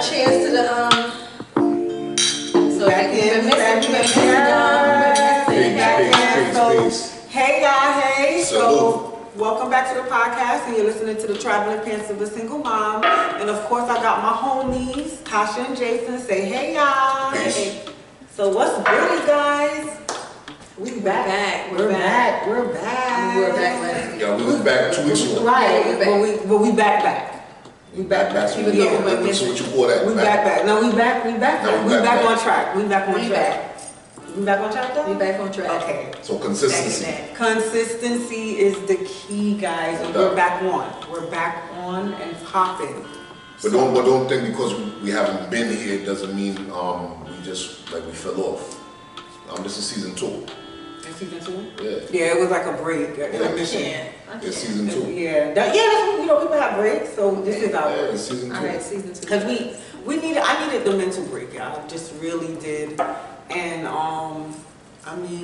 cheers to the so back in. Hey y'all, hey. So welcome back to the podcast, and you're listening to the Traveling Pants of a Single Mom. And of course, I got my homies, Tasha and Jason. Say hey y'all. Hey. So what's good, guys? We're back. We're back last week. Yeah, we was back 2 weeks ago. Right, but we back. We back. So what you call that? We back. No, we back. We back on track. We back on track. We back on track though? We back on track. Okay. So consistency. Consistency is the key, guys. And we're back on. We're back on and popping. But don't think because we haven't been here doesn't mean we just like we fell off. This is season 2. It's season 2? Yeah. Yeah, it was like a break. It's season 2. People have breaks, so this is our break. It's season 2. All right, season 2. Because I needed the mental break, y'all. Just really did. And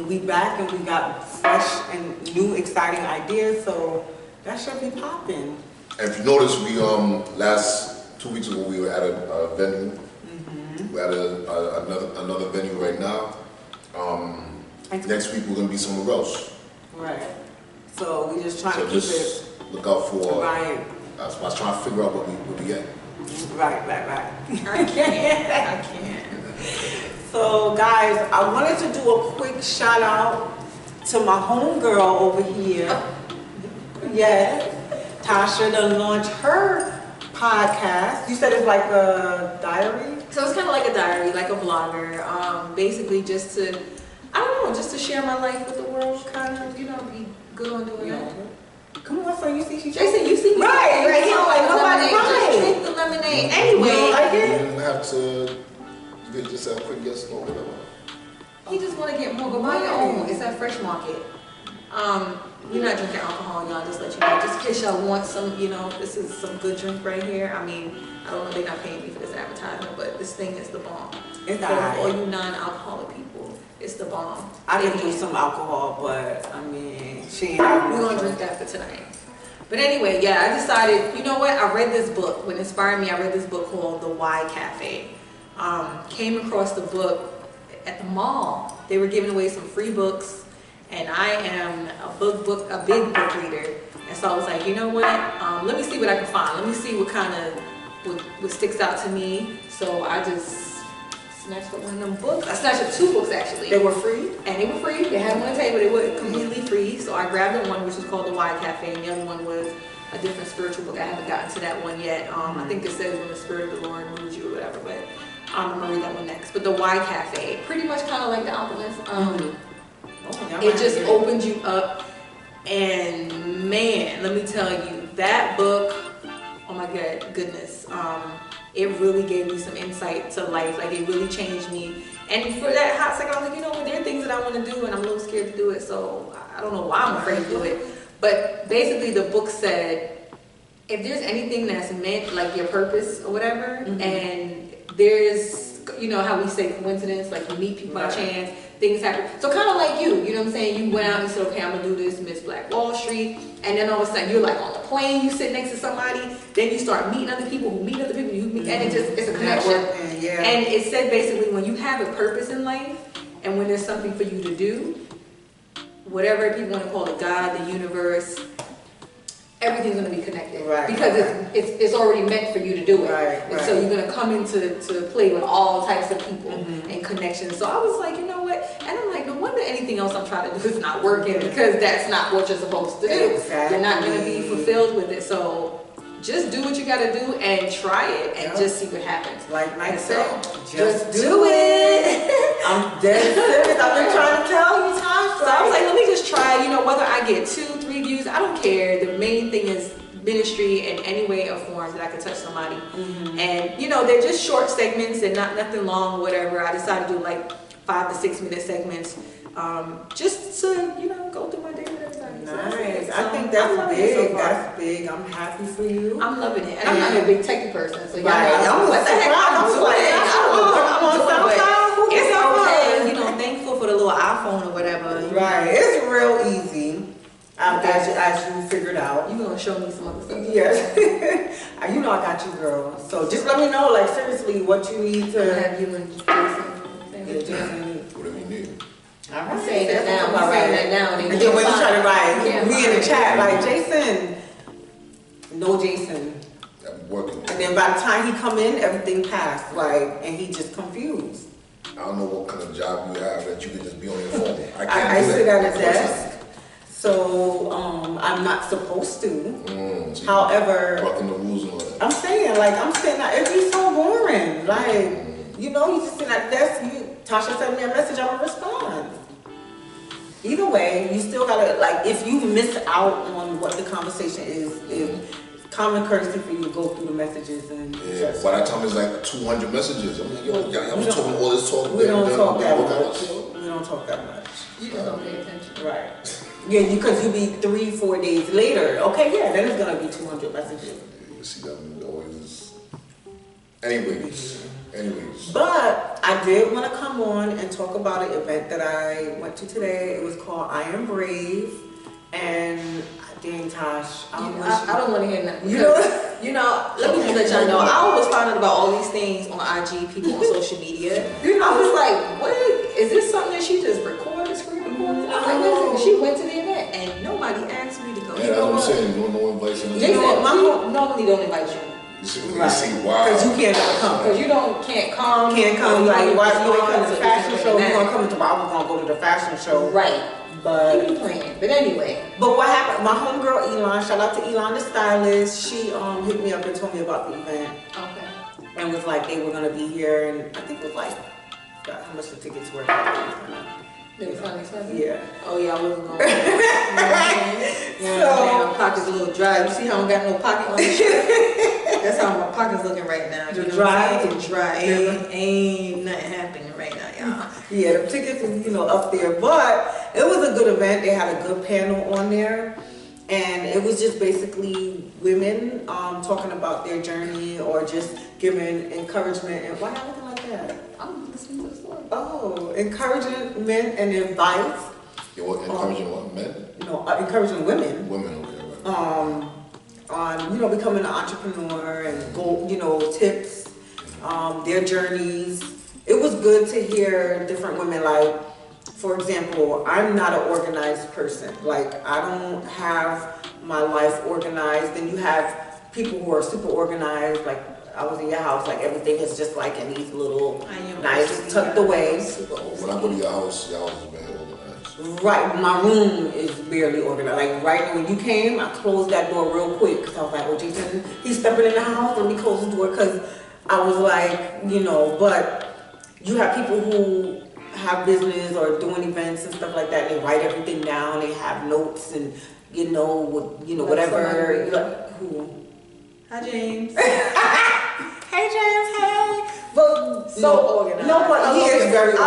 we back and we got fresh and new exciting ideas, so that should be popping. And if you notice, we last 2 weeks ago we were at a venue. Mm-hmm. We're at another venue right now. Next week we're gonna be somewhere else. Right. So we just trying to keep it. Look out for. Right. I was trying to figure out what we get. Right. I can't. So guys, I wanted to do a quick shout out to my homegirl over here. Yes, Tasha done launched her podcast. You said it's like a diary? So it's kind of like a diary, like a vlogger. Basically just to, just to share my life with the world, kind of, be good on doing that. Come on, so you see Jason, you see me. Right. You don't like nobody. Just drink the lemonade. Anyway. You like it? You don't have to get yourself quick yes or whatever. You just want to get more, but buy your own. It's at Fresh Market. We're not drinking alcohol, y'all. Just let you know. Just in case y'all want some, this is some good drink right here. I mean, I don't know, they're not paying me for this advertisement, but this thing is the bomb. It's for all you non-alcoholic people, it's the bomb. I can do some alcohol, but she ain't. We're gonna drink that for tonight. But anyway, yeah, I decided, you know what? I read this book. What inspired me, I read this book called The Why Cafe. Came across the book at the mall. They were giving away some free books, and I am a big book reader. And so I was like, you know what? Let me see what I can find. Let me see what kind of what sticks out to me. So I just snatched up one of them books. I snatched up 2 books actually. They were free? And they were free. They had them on the table. They were completely free. So I grabbed the one which was called The Why Cafe, and the other one was a different spiritual book. I haven't gotten to that one yet. I think it says When the Spirit of the Lord Moves You or whatever, but I'm gonna read that one next. But The Why Cafe, pretty much kind of like The Alchemist. It just opens you up, and man, let me tell you, that book, oh my goodness, it really gave me some insight to life. Like, it really changed me. And for that hot second, I was like, you know what, there are things that I want to do, and I'm a little scared to do it, so I don't know why I'm afraid to do it. But basically the book said, if there's anything that's meant, like your purpose or whatever, and there's, how we say coincidence, like you meet people by chance, things happen. So kind of like you know what I'm saying? You went out and said, okay, I'm going to do this Miss Black Wall Street. And then all of a sudden you're like on a plane, you sit next to somebody, then you start meeting other people who meet other people, and it's a connection. And it said basically when you have a purpose in life, and when there's something for you to do, whatever people want to call it, God, the universe, everything's going to be connected, because it's already meant for you to do it, and so you're going to come into play with all types of people and connections. So I was like, you know what, and I'm like, no wonder anything else I'm trying to do is not working, because that's not what you're supposed to do. You're not going to be fulfilled with it. So just do what you got to do and try it, and just see what happens. Like myself, just do it. I'm dead serious. I've been trying to tell you, Tasha. So I was like, let me just try, whether I get 2, 3 views, I don't care. The main thing is ministry in any way or form that I could touch somebody. And, they're just short segments and nothing long, whatever. I decided to do like 5 to 6 minute segments, just to, go through my day with everybody. Nice. So I think that's big. That's big. I'm happy for you. I'm loving it. And I'm not a big techie person, so what the heck I'm doing? It's okay. Thankful for the little iPhone or whatever. Right. It's real easy. As you figured out. You're going to show me some other stuff. Yes. I You know I got you, girl. So just let me know, like, seriously, what you need To to. have you and Jason. Whatever you need. All I'm right. saying that now. I'm saying that now. And then when you try to write, can't we in the find chat, it. like, Jason. No Jason. I'm working. And then by the time he come in, everything passed, like, and he just confused. I don't know what kind of job you have that you can just be on your phone. I can't I do that. sit at a desk, so I'm not supposed to. So However, you're bucking the rules and all that. I'm saying, like, I'm sitting out, it'd be so boring. Like, you know, you just sit at the desk, Tasha sent me a message, I'm gonna respond. Either way, you still gotta, like, if you miss out on what the conversation is common courtesy for you to go through the messages and Yeah, by that time it's like 200 messages. I'm like, yo, y'all was talking all this talk. we don't talk that what kind much. of- We don't talk that much. You just don't pay attention. Right. Yeah, because you be 3-4 days later. Okay, yeah, then it's gonna be 200 messages. You see that movie always. Anyways. But I did want to come on and talk about an event that I went to today. It was called I Am Brave. And dang, Tosh, I don't want to hear nothing. You know, Let me just let y'all know. I was finding about all these things on IG, people on social media. I was like, what? Is this something that she just recorded, screen recorded? I was like, wait a second. She went to the event and nobody asked me to go. Yeah, that's what I'm saying. No invites. Jason, we normally don't invite you. You see, wow. because you can't come. Because you can't come. Can't come. Like, why you ain't come to the so fashion it's show? not You gonna come to? I was gonna go to the fashion show. Right. But Keep playing. But anyway. But what happened? My homegirl Elon, shout out to Elon the stylist. She hit me up and told me about the event. Okay. And was like they were gonna be here, and I think it was like, God, how much the tickets were. It was funny, funny. Yeah. Oh yeah, I wasn't going. My pocket's a little dry. You see how I don't got no pocket on the shirt? That's how my pocket's looking right now. The dry? It's dry. Ain't nothing happening right now, y'all. Yeah, the tickets is up there, but it was a good event. They had a good panel on there, and it was just basically women talking about their journey or just giving encouragement. And why are you looking like that? I'm listening to the story. Oh, encouraging men and advice. You what, encouraging what, men? No, encouraging women. Women, okay, right. On becoming an entrepreneur and tips, their journeys. It was good to hear different women. Like, for example, I'm not an organized person. Like, I don't have my life organized. Then you have people who are super organized. Like, I was in your house, like everything is just like in these little nice tucked away. When I go to your house is very organized. Right, my room is barely organized. Like right when you came, I closed that door real quick because I was like, oh, Jason, he's stepping in the house. Let me close the door because I was like, but you have people who have business or doing events and stuff like that. They write everything down. They have notes and whatever. Who? Hi, James. Hey James, hey. But So organized. No, but he is very organized. I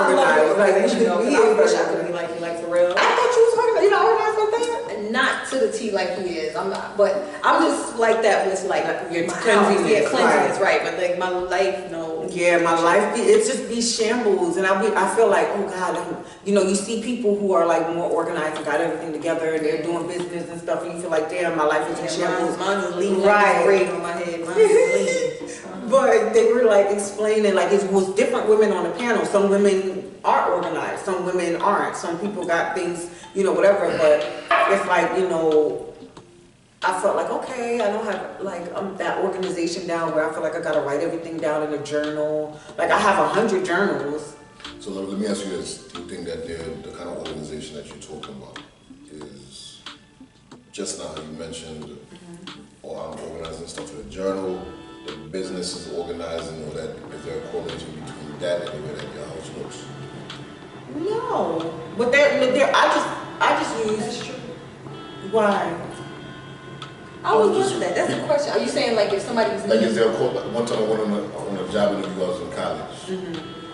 love Like, organization, though, 'cause he I is wish I very could be like you, like for real. I thought you was organized. You're not organized like that? Not to the T like he is. I'm not, but I'm just like that with like your my cleanliness, house. Yeah, cleanliness, right? But like my life, no. Yeah, my life, it just be shambles, and I feel like, oh God, you see people who are like more organized and got everything together, and they're doing business and stuff, and you feel like, damn, my life is in shambles. Mine's is lean, Right. braid on my head. Mine's is lean. But they were like explaining, like it was different women on the panel. Some women are organized, some women aren't. Some people got things, whatever. But it's like, I felt like, okay, I don't have like that organization down where I feel like I gotta write everything down in a journal. Like I have 100 journals. So let me ask you this: do you think that the kind of organization that you're talking about is just now you mentioned, or I'm organizing stuff in a journal? The business is organizing, or that is there a correlation between that and the way that your house looks? No, but I just use. That's true. Why? I was wondering that. That's the question. Are you saying like if somebody was Like, is there a one time I went on a job interview, I was in college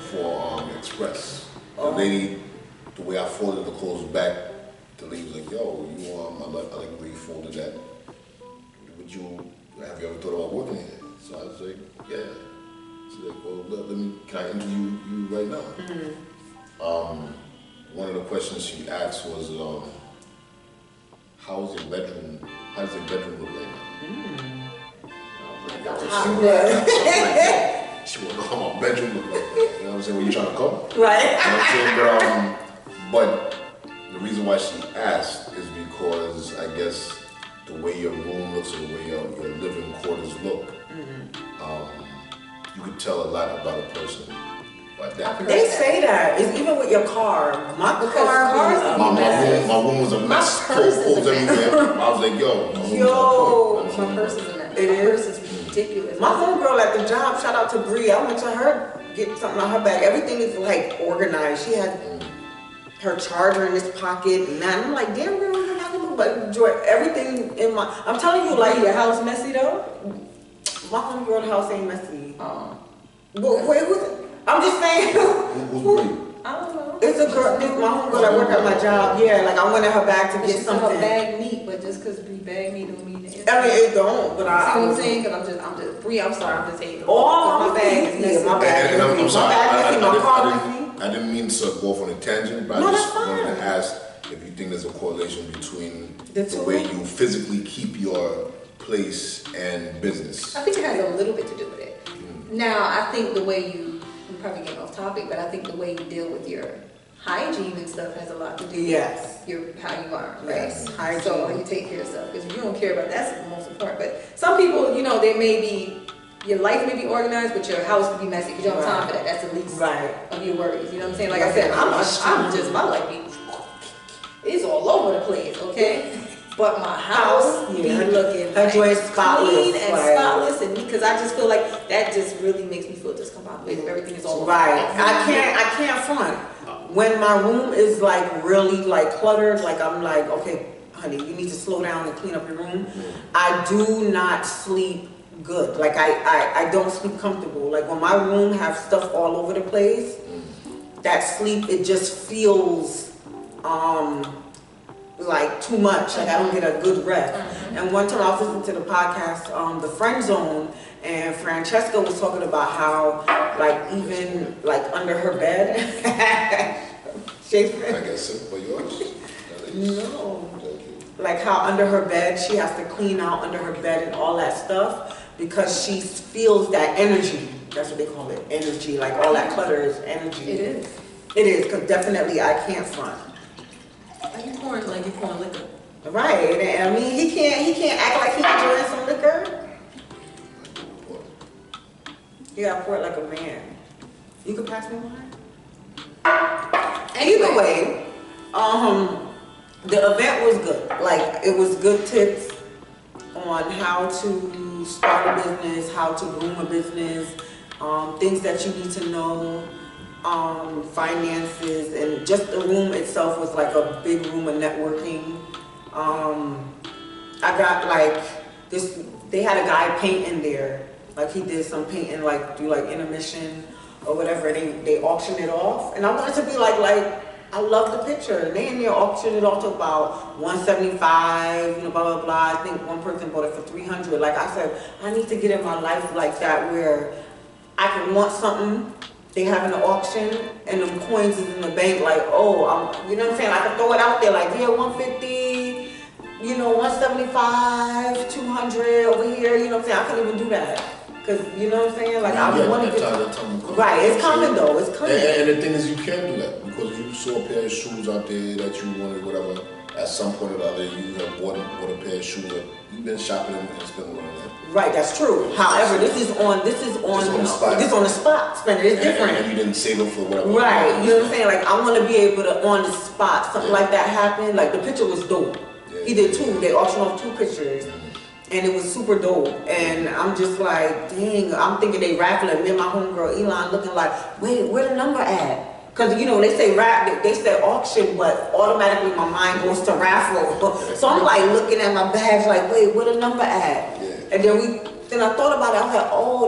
for Express. The lady, the way I folded the clothes back, the lady was like, "Yo, I like the way you folded that. Have you ever thought about working here?" So I was like, "Yeah." She's like, "Well, can I interview you right now?" One of the questions she asked was, "How does your bedroom look right now?" And I was Like a She hot would mess. have something like that. She would know how my bedroom look like. You know what I'm saying? When you trying to come. Right. You know what I'm saying? But the reason why she asked is because I guess the way your room looks or the way your living quarters look, you could tell a lot about a person by that. They say that. It's even with your car. My car is My room was a mess. purse is Cold a mess. everywhere. I was like, yo, my room's Yo, on point. My purse is a mess. It My is? purse is ridiculous. my homegirl at the job, shout out to Bree. I went to her, get something out her bag. Everything is like organized. She had her charger in this pocket and that. I'm like, damn girl, I got to but enjoy everything in my. I'm telling you, like your house messy though? my homegirl house ain't messy. Oh. Wait, who's it? I'm just saying. Who's Bree? I don't know. It's a girl, this my homegirl that work at my job. Yeah, like I went in her bag to But get she said her something. bag neat, but just because we bag neat don't mean it. I mean, it don't, but See I. what I'm saying? Because I'm just, Bree, I'm sorry, I'm just saying. Oh, my bag is messy. my bag is And I'm messy. sorry, My bag is messy. My car messy. I didn't mean to go off on a tangent, but No, I just that's wanted fine. to ask if you think there's a correlation between The the two? way you physically keep your place and business. I think it has a little bit to do with it. Now, I think the way we're probably getting off topic, but I think the way you deal with your hygiene and stuff has a lot to do with Yes. how you are, right? Yes, hygiene. So how you take care of yourself. Because if you don't care about that's the most important. But some people, they may be, your life may be organized, but your house may be messy. You don't have time for that. That's the least Right. of your worries. You know what I'm saying? Like I said, I'm just, my life be, it's all over the place, okay? But my house be Yeah. looking Her joint spotless, clean and like- spotless, and because I just feel like that just really makes me feel discombobulated. Everything is all over. Right. I can't front. When my room is like really like cluttered, like I'm like, okay, honey, you need to slow down and clean up your room. I do not sleep good. Like I don't sleep comfortable. Like when my room have stuff all over the place, that sleep, it just feels like too much. Like I don't get a good rest. And one time I was listening to the podcast, The Friend Zone, and Francesca was talking about how, like, even like under her bed, I guess so, for yours? no, like how under her bed she has to clean out under her bed and all that stuff because she feels that energy. That's what they call it, energy. Like all that clutter is energy. It is. It is, because definitely I can't front. Are you pouring liquor? Right, and I mean he can't act like he's enjoying some liquor. You gotta pour it like a man. You could pass me wine. Either way, the event was good. Like it was good tips on how to start a business, how to groom a business, things that you need to know, finances, and just the room itself was like a big room of networking. I got like this, they had a guy painting there, like he did some painting, like do like intermission or whatever, they auctioned it off, and I wanted to be like I love the picture, and they in there auctioned it off to about $175, blah blah blah. I think one person bought it for $300. Like I said, I need to get in my life like that where I can want something, they having an auction, and them coins is in the bank, like, oh, you know what I'm saying? I can throw it out there, like, yeah, 150, 175, 200 over here, you know what I'm saying? I couldn't even do that. Because, you know what I'm saying? Like, I want to get. Right, it's coming though, it's coming. And the thing is, you can do that because you saw a pair of shoes out there that you wanted, whatever. At some point or other, you have bought a pair of shoes. You've been shopping and spending money. Right, that's true. However, this is on the spot spending. It's different. And you didn't save it for whatever. Right, you know what I'm saying? Like, I want to be able to, on the spot, something like that happen. Like, the picture was dope. Yeah. He did two. They auctioned off 2 pictures. And it was super dope. And I'm just like, dang, I'm thinking they raffling. Me and my homegirl Elon looking like, wait, where the number at? Because, they say they say auction, but automatically my mind goes to raffle. So I'm like looking at my bags like, wait, where the number at? Yeah. And then I thought about it. I was like, oh,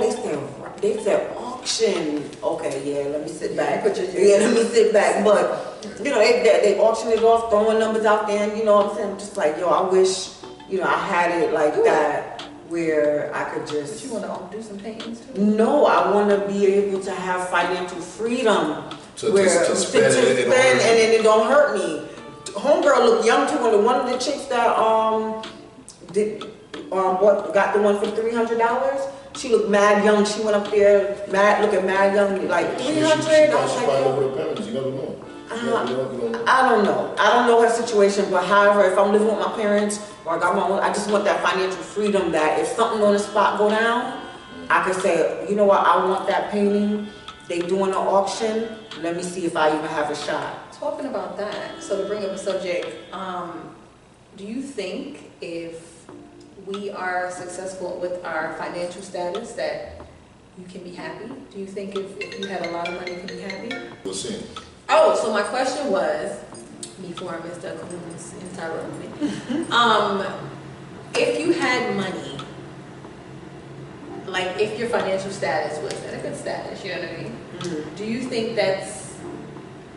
they said auction. Okay, yeah, let me sit back. Yeah, let me sit back. But, they auction it off, throwing numbers out there. And, you know what I'm saying? I'm just like, yo, I wish, I had it like that where I could just. But you want to do some paintings too? No, I want to be able to have financial freedom. To spend and then it don't hurt me. Homegirl looked young too, and one of the chicks that got the one for $300. She looked mad young. She went up there, looking mad young, like 300. I was She like, find over the parents. You never know. I don't know. I don't know her situation, but however, if I'm living with my parents or I got my own, I just want that financial freedom that if something on the spot go down, I can say, you know what, I want that painting. They doing an auction. Let me see if I even have a shot. Talking about that, so to bring up a subject, do you think if we are successful with our financial status that you can be happy? Do you think if you had a lot of money, you can be happy? We'll see. Oh, so my question was, before Mr. Coons interrupted me, if you had money, like if your financial status was at a good status, you know what I mean? Mm-hmm. Do you think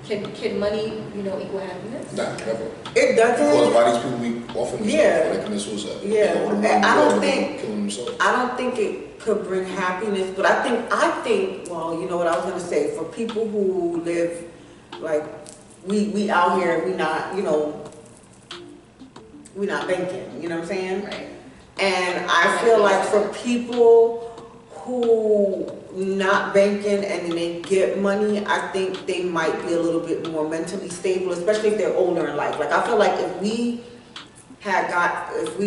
can money, equal happiness? Nah, never. It doesn't. Because why these people be offering themselves, they commit suicide. Yeah. And I don't think killing themselves. I don't think it could bring happiness, but I think well, you know what I was gonna say, for people who live like we out here, we not, we not banking, you know what I'm saying? Right. And I feel like for people who not banking and then they get money, I think they might be a little bit more mentally stable, especially if they're older in life. Like I feel like if we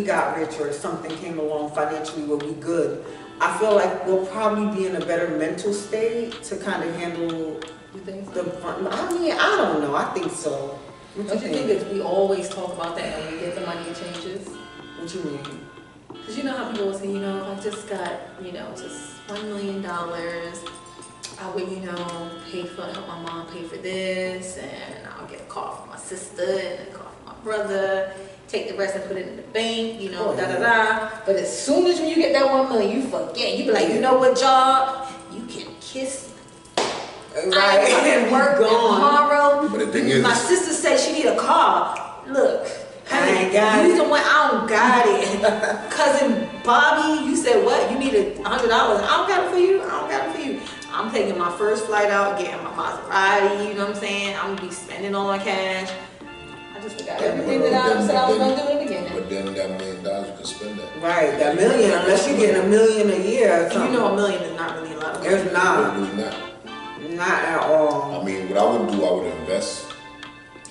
got rich or something came along financially where we good, I feel like we'll probably be in a better mental state to kind of handle You think the so? fun. I mean, I don't know. I think so. What Don't you think that we always talk about that when we get the money, it changes? What you mean? Because you know how people will say, if I just got, just $1 million, I would, help my mom pay for this, and I'll get a car from my sister and a car from my brother, take the rest and put it in the bank, da-da-da. But as soon as you get that $1 million, you forget. You be like, you know what, job? You can kiss Right. I ain't work tomorrow. But the thing is, my sister said she need a car. Look, I ain't got you it. the one, I don't got it. Cousin Bobby, you said what? You need $100. I don't got it for you. I don't got it for you. I'm taking my first flight out, getting my Maserati. You know what I'm saying? I'm gonna be spending all my cash. I just forgot everything that I said I was gonna do in the beginning. But then that $1 million, you can spend that. Right, that million, unless you're getting $1 million a year or something. $1 million is not really a lot of money. It's not. Really not. Not at all. I mean, what I would do, I would invest.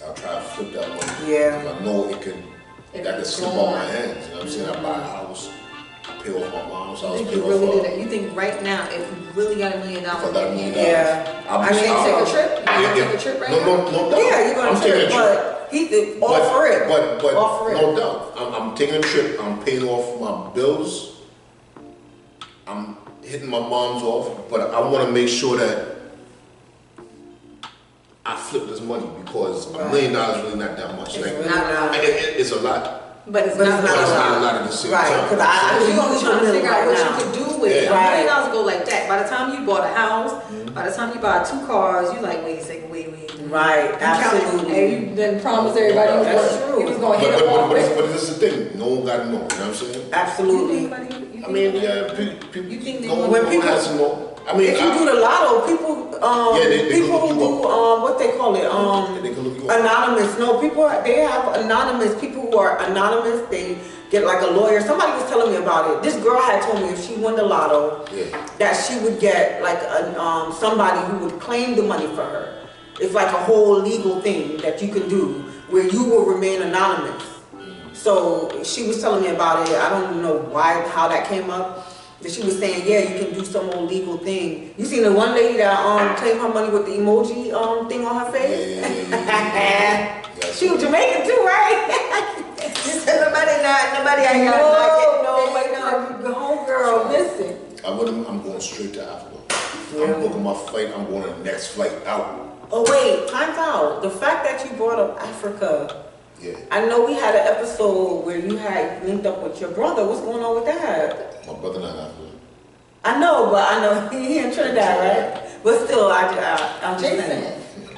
I'll try to flip that money. Yeah. I know that could slip out my hands. You know what I'm saying? I buy a house, I pay off my mom's house, You pay think off you really do that? You think right now, if you really got $1 million, If I got $1 million, Yeah. I'll I mean, take a trip? You gonna take a trip right now? No doubt. Yeah, you're I'm gonna taking a trip, but he did all for it. But All for it. no doubt. I'm taking a trip. I'm paying off my bills. I'm hitting my moms off, but I want to make sure that I flip this money because $1 million is really not that much. It's Like, really not. it's a lot. But it's But not it's But a it's lot. not a lot at the same Right, time. because I You're only trying to figure out what you could do with it. Yeah. $1 million go like that. By the time you bought a house, by the time you buy 2 cars, you like, wait a second, wait. Right, absolutely. And you then promised everybody That's true. he was going to hit them all with. But this is the thing. No one got to know. You know what I'm saying? Absolutely. I mean, yeah, people. You think they no know? one When people- has to know. I mean, If you do the lotto, people, they people can look who you do, what they call it, they can look you up. anonymous. No, they have anonymous, people who are anonymous, they get like a lawyer. Somebody was telling me about it. This girl had told me if she won the lotto, Yeah. that she would get like somebody who would claim the money for her. It's like a whole legal thing that you can do where you will remain anonymous. So she was telling me about it. I don't know how that came up. But she was saying, yeah, you can do some old legal thing. You seen the one lady that claimed her money with the emoji thing on her face? Yeah. She was Jamaican too, right? You said nobody ain't got no homegirl. Listen. I'm going straight to Africa. I'm booking my flight. I'm going on the next flight out. Oh wait, time's out. The fact that you brought up Africa, Yeah. I know we had an episode where you had linked up with your brother. What's going on with that? My brother not Africa. I know, but I know he in Trinidad, right? But still, I'm just saying. Jason.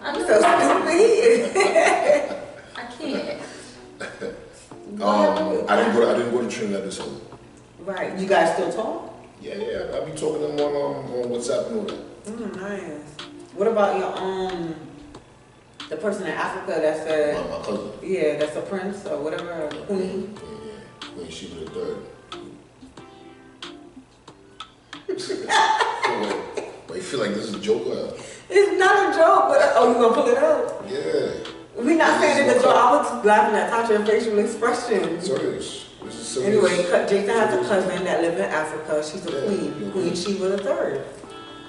I'm So stupid he is. I can't. I didn't go to Trinidad this summer. Right. You guys still talk? Yeah. I be talking to them on WhatsApp and all that. Nice. What about your the person in Africa that said, My cousin. yeah, that's a prince or whatever, a queen? Yeah. Queen Sheba the third. Wait, you feel like this is a joke? It's not a joke, but oh, you gonna pull it out? Yeah. We're not saying it's a joke. I was laughing at Tasha's facial expression. Serious. This is serious. Anyway, Jason has a cousin that lives in Africa. She's a queen. Queen Sheba the third.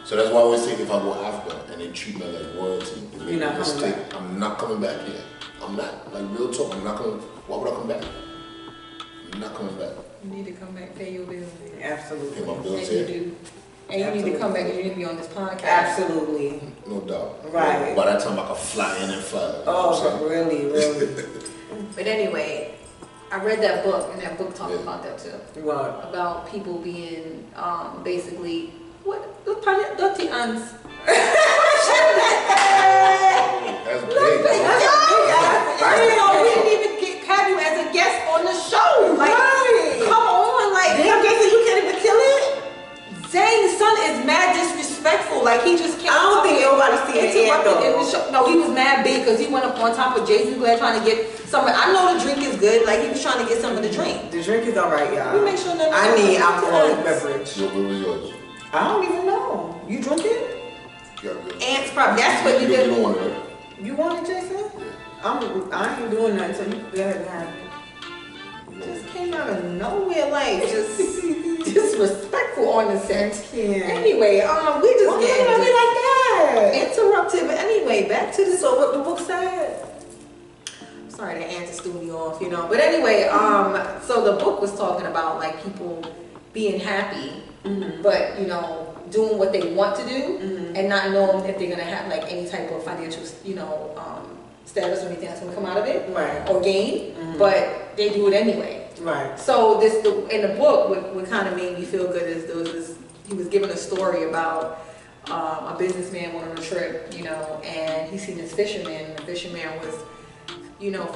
So that's why I always say if I go to Africa and they treat me like royalty, you're not coming back. I'm not coming back here. I'm not. Like real talk, I'm not coming. Why would I come back? I'm not coming back. You need to come back, pay your bills. Absolutely. Pay my bills And you here. do. And you need to come back and you need to be on this podcast. Absolutely. No doubt. Right. By that time I can fly in and fly. You know Oh, what I'm saying? really? But anyway, I read that book, and that book talked Yeah. about that too. What? About people being basically dirty ants. That's big. We didn't even have you as a guest on the show. Like, Right. come on, like, Damn, Jason, you can't even kill it? Zane's son is mad disrespectful. Like, he just can't. I don't think nobody's seen it interrupted in the show. No, he was mad big because he went up on top of Jason Glad trying to get some. I know the drink is good. Like, he was trying to get some of the drink. The drink is alright, y'all. We make sure that I need alcoholic beverage. What was yours? I don't even know. You drink it? Ants probably. That's what you You did. don't want it, right? You want it, Jason? I ain't doing nothing, so you go ahead and have it. Just came out of nowhere, like just Disrespectful on the set. Yeah. Anyway, we just Why getting you like that? interrupted. But anyway, back to the. So what the book said? Sorry, the ants threw me off, you know. But anyway, so the book was talking about like people being happy, but you know, doing what they want to do, and not knowing if they're gonna have like any type of financial, status or anything that's gonna come out of it, Right. or gain. But they do it anyway. Right. So in the book, what kind of made me feel good is there was this. He was giving a story about a businessman went on a trip, and he seen this fisherman. And the fisherman was,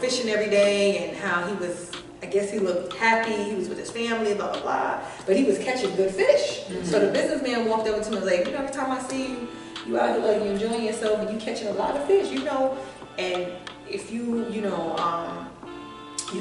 fishing every day, and how he was. I guess he looked happy. He was with his family, blah blah blah. But he was catching good fish. So the businessman walked over to him and was like, every time I see you out here, like you enjoying yourself, and you catching a lot of fish, and if you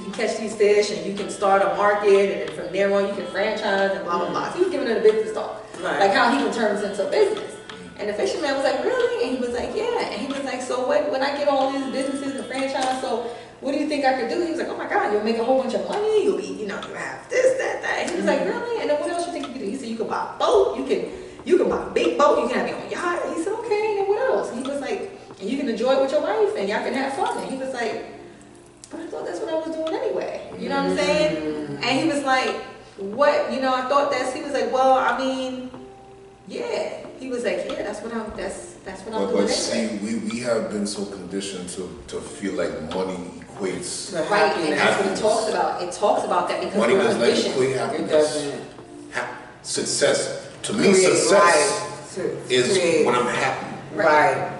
can catch these fish and you can start a market, and from there on you can franchise and blah blah blah. So he was giving her the business talk, like how he can turn this into a business. And the fisherman was like, really? And he was like, yeah. And he was like, so what? When I get all these businesses and franchise, so what do you think I could do? He was like, oh my God, you'll make a whole bunch of money. You'll be, you have this, that, that. And he was like, really? And then what else you think you can do? He said, you can buy a boat. You can buy a big boat. You can have your own yacht. And he said, okay. And what else? And he was like, and you can enjoy it with your wife, and y'all can have fun. And he was like, but I thought that's what I was doing anyway. You know what I'm saying? And he was like, what? I thought he was like, well, I mean, yeah. He was like, yeah, that's what I'm doing But anyway. see, we have been so conditioned to feel like money equates. Right, and that's what it talks about. It talks about that because Money we're does not conditioned. equate It happiness. doesn't. Success. To me, success is when I'm happy. Right.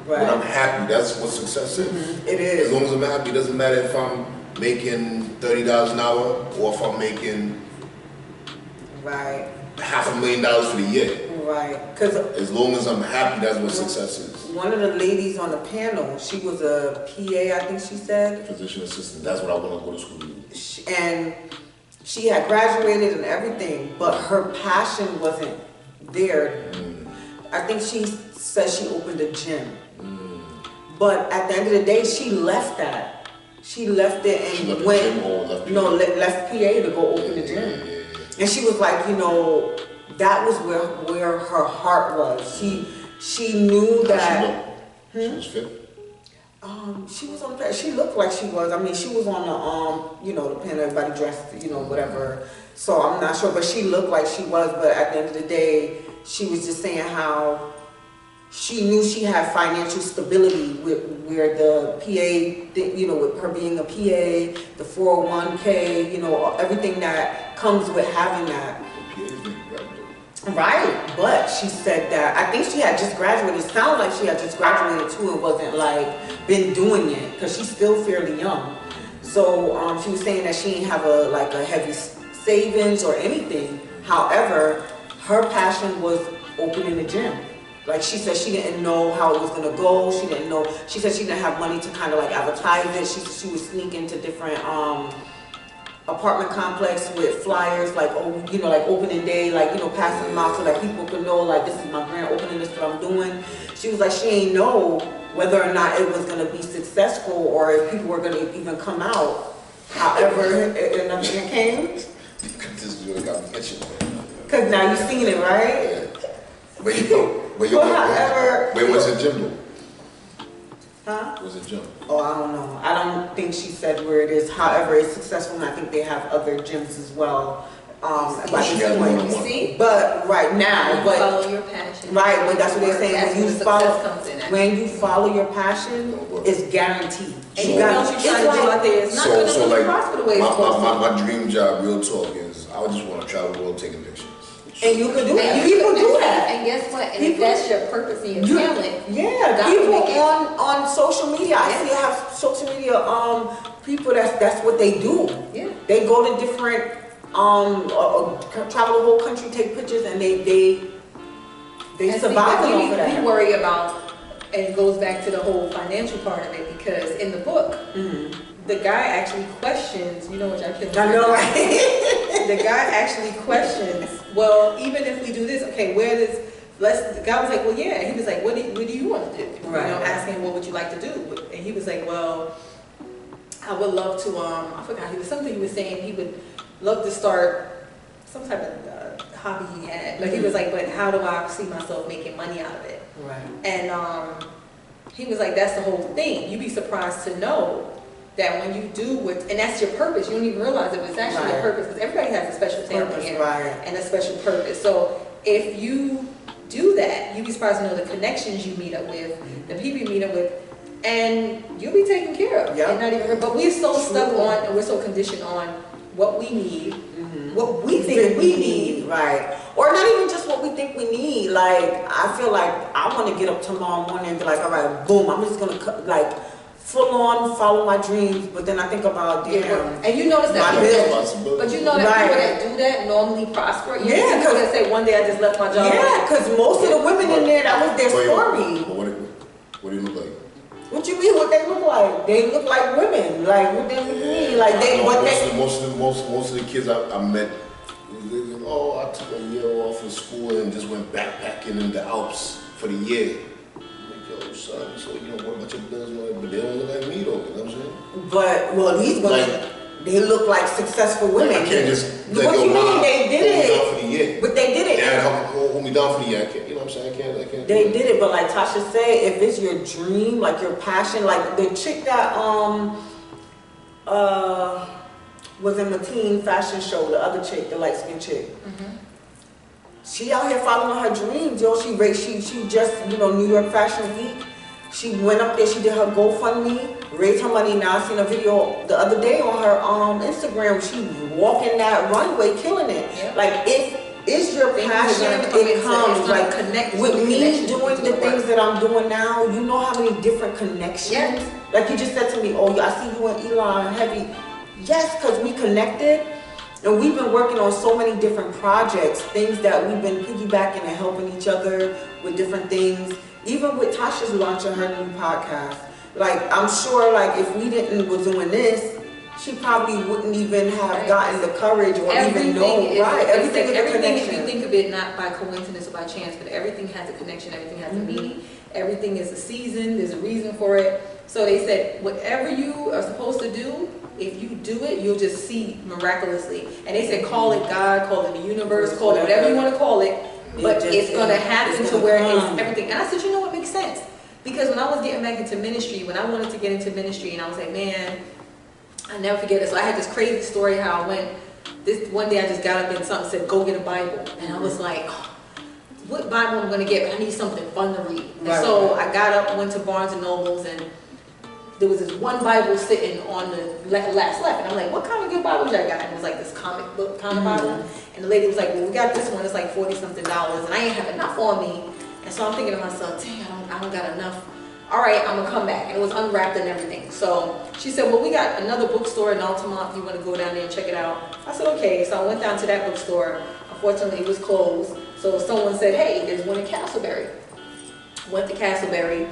When I'm happy, that's what success is. It As is. long as I'm happy, it doesn't matter if I'm making $30 an hour or if I'm making Right. $500,000 for the year. Right. Because As long as I'm happy, that's what success is. one of the ladies on the panel, she was a PA, I think she said. Physician assistant, that's what I want to go to school to do. And she had graduated and everything, but her passion wasn't there. I think she said she opened a gym. But at the end of the day, she left that. She left it and She left the went, gym or left PA? no, left PA to go open the gym. Yeah. And she was like, that was where her heart was. She knew that. She was fit. She was on the. She looked like she was. I mean, she was on the the panel. Everybody dressed, whatever. So I'm not sure, but she looked like she was. But at the end of the day, she was just saying how she knew she had financial stability with where the PA, with her being a PA, the 401k, everything that comes with having that. Right, but she said that I think she had just graduated. It sounded like she had just graduated too and wasn't like been doing it because she's still fairly young. So she was saying that she didn't have a heavy savings or anything. However, her passion was opening the gym. Like she said, she didn't know how it was gonna go. She didn't know. She said she didn't have money to kind of like advertise it. She would sneak into different apartment complex with flyers, like, oh, you know, like opening day, like, you know, passing them out so that people could know, like, this is my grand opening, this is what I'm doing. She was like, she ain't know whether or not it was going to be successful or if people were going to even come out. However, nothing came. This really got me itching. Because now you've seen it, right? Yeah. Where was the gym though? Huh? Was it gym? Oh, I don't know. I don't think she said where it is. However, it's successful, and I think they have other gyms as well. By She this has more point. than one. See? But right now, but follow your passion. right, but that's what they're saying. That's When you where follow, success comes in at. when you follow your passion, it's guaranteed. And you know what you're trying to do out there, it's not going to really prosper the way it's supposed to. my dream job, real talk, is I would just want to travel the world taking pictures. And you can do that. And People do that. And guess what? And if that's your purpose and your talent, Yeah, people on social media. I see I have social media people that's what they do. Yeah. They go to different travel the whole country, take pictures, and they survive off of that. We worry about, and it goes back to the whole financial part of it, because in the book, the guy actually questions, you know what, I know, right? The guy actually questions, well, even if we do this, okay, the guy was like, well, yeah. He was like, what do you want to do? Right. You know, asking, what would you like to do? And he was like, well, I would love to, I forgot, he was saying he would love to start some type of hobby he had. But he was like, but how do I see myself making money out of it? Right. And he was like, that's the whole thing. You'd be surprised to know that when you do and that's your purpose, you don't even realize it, but it's actually your purpose, because everybody has a special talent and a special purpose. So if you do that, you'd be surprised to know the connections you meet up with, the people you meet up with, and you'll be taken care of. Yep. And not even, but we're so stuck on, and we're so conditioned on what we need, what we think we need. Right. Or not even just what we think we need. Like, I feel like I want to get up tomorrow morning and be like, all right, boom, I'm just going to full on follow my dreams, but then I think about and you notice that but you know that people that do that normally prosper. You see people that say one day I just left my job. Yeah, because most of the women in there, that was their story. What do you look like? What you mean? What they look like? They look like women. Like what they mean? Like most of the kids I met, oh, I took a year off of school and just went backpacking in the Alps for the year. Yo, son, so you know what about your business, but they don't look like me though, you know what I'm saying? But, well, these women, they look like successful women. I can't just what you mean? They did it. For the year. But they did it. Dad, hold me down for the year. I can't, you know what I'm saying? I can't. They did it, but like Tasha said, if it's your dream, like your passion, like the chick that was in the teen fashion show, the other chick, the light-skinned chick. She out here following her dreams, yo. She just, New York Fashion Week. She went up there, she did her GoFundMe, raised her money. Now I seen a video the other day on her Instagram. She walking that runway, killing it. Yep. Like, if it's your passion, it comes. Like, with me doing the things that I'm doing now, you know how many different connections? Yes. Like you just said to me, oh, I see you and Elon Heavy. Yes, because we connected. And we've been working on so many different projects, things that we've been piggybacking and helping each other with different things. Even with Tasha's launching her new podcast. Like, I'm sure, like, if we was doing this, she probably wouldn't even have gotten the courage or even know. Everything, if you think of it, not by coincidence or by chance, but everything has a connection, everything has a meaning. Everything is a season, there's a reason for it. So they said, whatever you are supposed to do, if you do it, you'll just see miraculously. And they said, call it God, call it the universe, call it whatever you want to call it, but it's going to happen to where it's everything. And I said, you know what, makes sense. Because when I was getting back into ministry, when I wanted to get into ministry, and I was like, man, I never forget it. So I had this crazy story how I went, this one day I just got up and something said, go get a Bible. And I was like, oh, what Bible am I going to get? But I need something fun to read. And so I got up, went to Barnes and Nobles, and there was this one Bible sitting on the last left. And I'm like, what kind of good Bible y'all got? And it was like this comic book kind of Bible. And the lady was like, well, we got this one. It's like $40-something. And I ain't have enough on me. And so I'm thinking to myself, dang, I don't got enough. All right, I'm going to come back. And it was unwrapped and everything. So she said, well, we got another bookstore in Altamont if you want to go down there and check it out. I said, okay. So I went down to that bookstore. Unfortunately, it was closed. So someone said, hey, there's one in Castleberry. Went to Castleberry.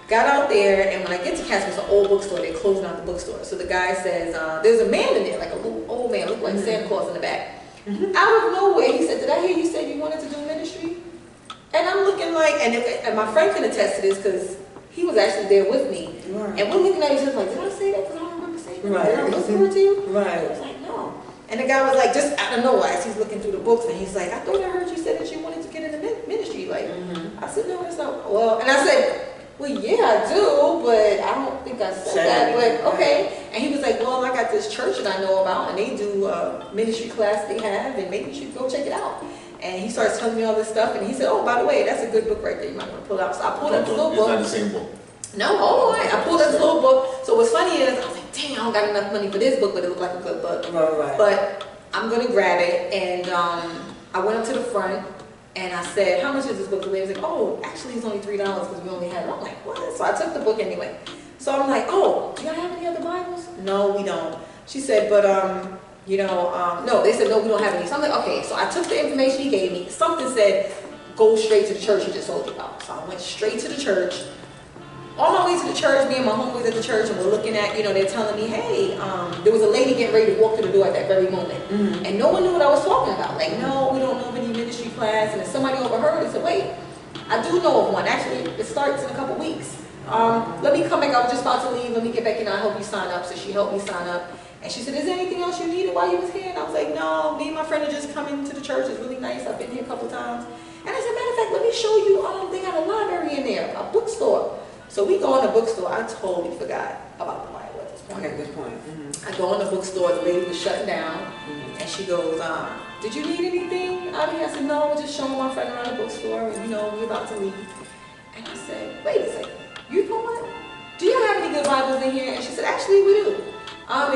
Got out there, and when I get to Castleberry, it's an old bookstore. They're closing out the bookstore. So the guy says, there's a man in there, like a little old man. van, looked like Santa Claus in the back. Out of nowhere, he said, "Did I hear you say you wanted to do ministry?" And I'm looking like, and my friend can attest to this because he was actually there with me. Right. And we're looking at each other like, "Did I say that? Because I don't remember saying that. Right. Did I whisper it to you?" Right. I was like, "No." And the guy was like, just out of nowhere, as he's looking through the books, and he's like, "I thought I heard you said that you wanted to get into ministry." Like, I said, "No, that's not." Well, and I said, "Well, yeah, I do, but I don't think I said that." But okay. And he was like, "Well, I got this church that I know about, and they do a ministry class they have, and maybe you should go check it out." And he starts telling me all this stuff, and he said, "Oh, by the way, that's a good book right there. You might want to pull it out." So I pulled up the little book. It's not the same book. No, hold on. I pulled up the little book. So what's funny is, I was like, "Dang, I don't got enough money for this book, but it looked like a good book." Right. But I'm gonna grab it, and I went up to the front, and I said, "How much is this book?" The lady was like, "Oh, actually, it's only $3 because we only had it." I'm like, "What?" So I took the book anyway. So I'm like, "Oh, do y'all have any other Bibles?" "No, we don't." She said, "But no." They said, "No, we don't have any." So I'm like, "Okay." So I took the information he gave me. Something said, "Go straight to the church he just told you about." So I went straight to the church. On my way to the church, me and my homeboys at the church, and we're looking at, they're telling me, "Hey, there was a lady getting ready to walk through the door at that very moment." And no one knew what I was talking about. Like, "No, we don't know of any ministry class." And then somebody overheard and said, "Wait, I do know of one. Actually, it starts in a couple weeks. Let me come back. I was just about to leave. Let me get back in. I'll help you sign up." So she helped me sign up. And she said, "Is there anything else you needed while you was here?" And I was like, "No, me and my friend are just coming to the church. It's really nice. I've been here a couple times." And I said, "Matter of fact, let me show you. They got a library in there, a bookstore." So we go in the bookstore. I totally forgot about the Bible at this point. At this point. I go in the bookstore. The lady was shutting down. And she goes, "Did you need anything out here?" I said, "No, we're just showing my friend around the bookstore. And, we're about to leave." And I said, "Wait a second. You know what? Do you have any good Bibles in here?" And she said, "Actually, we do.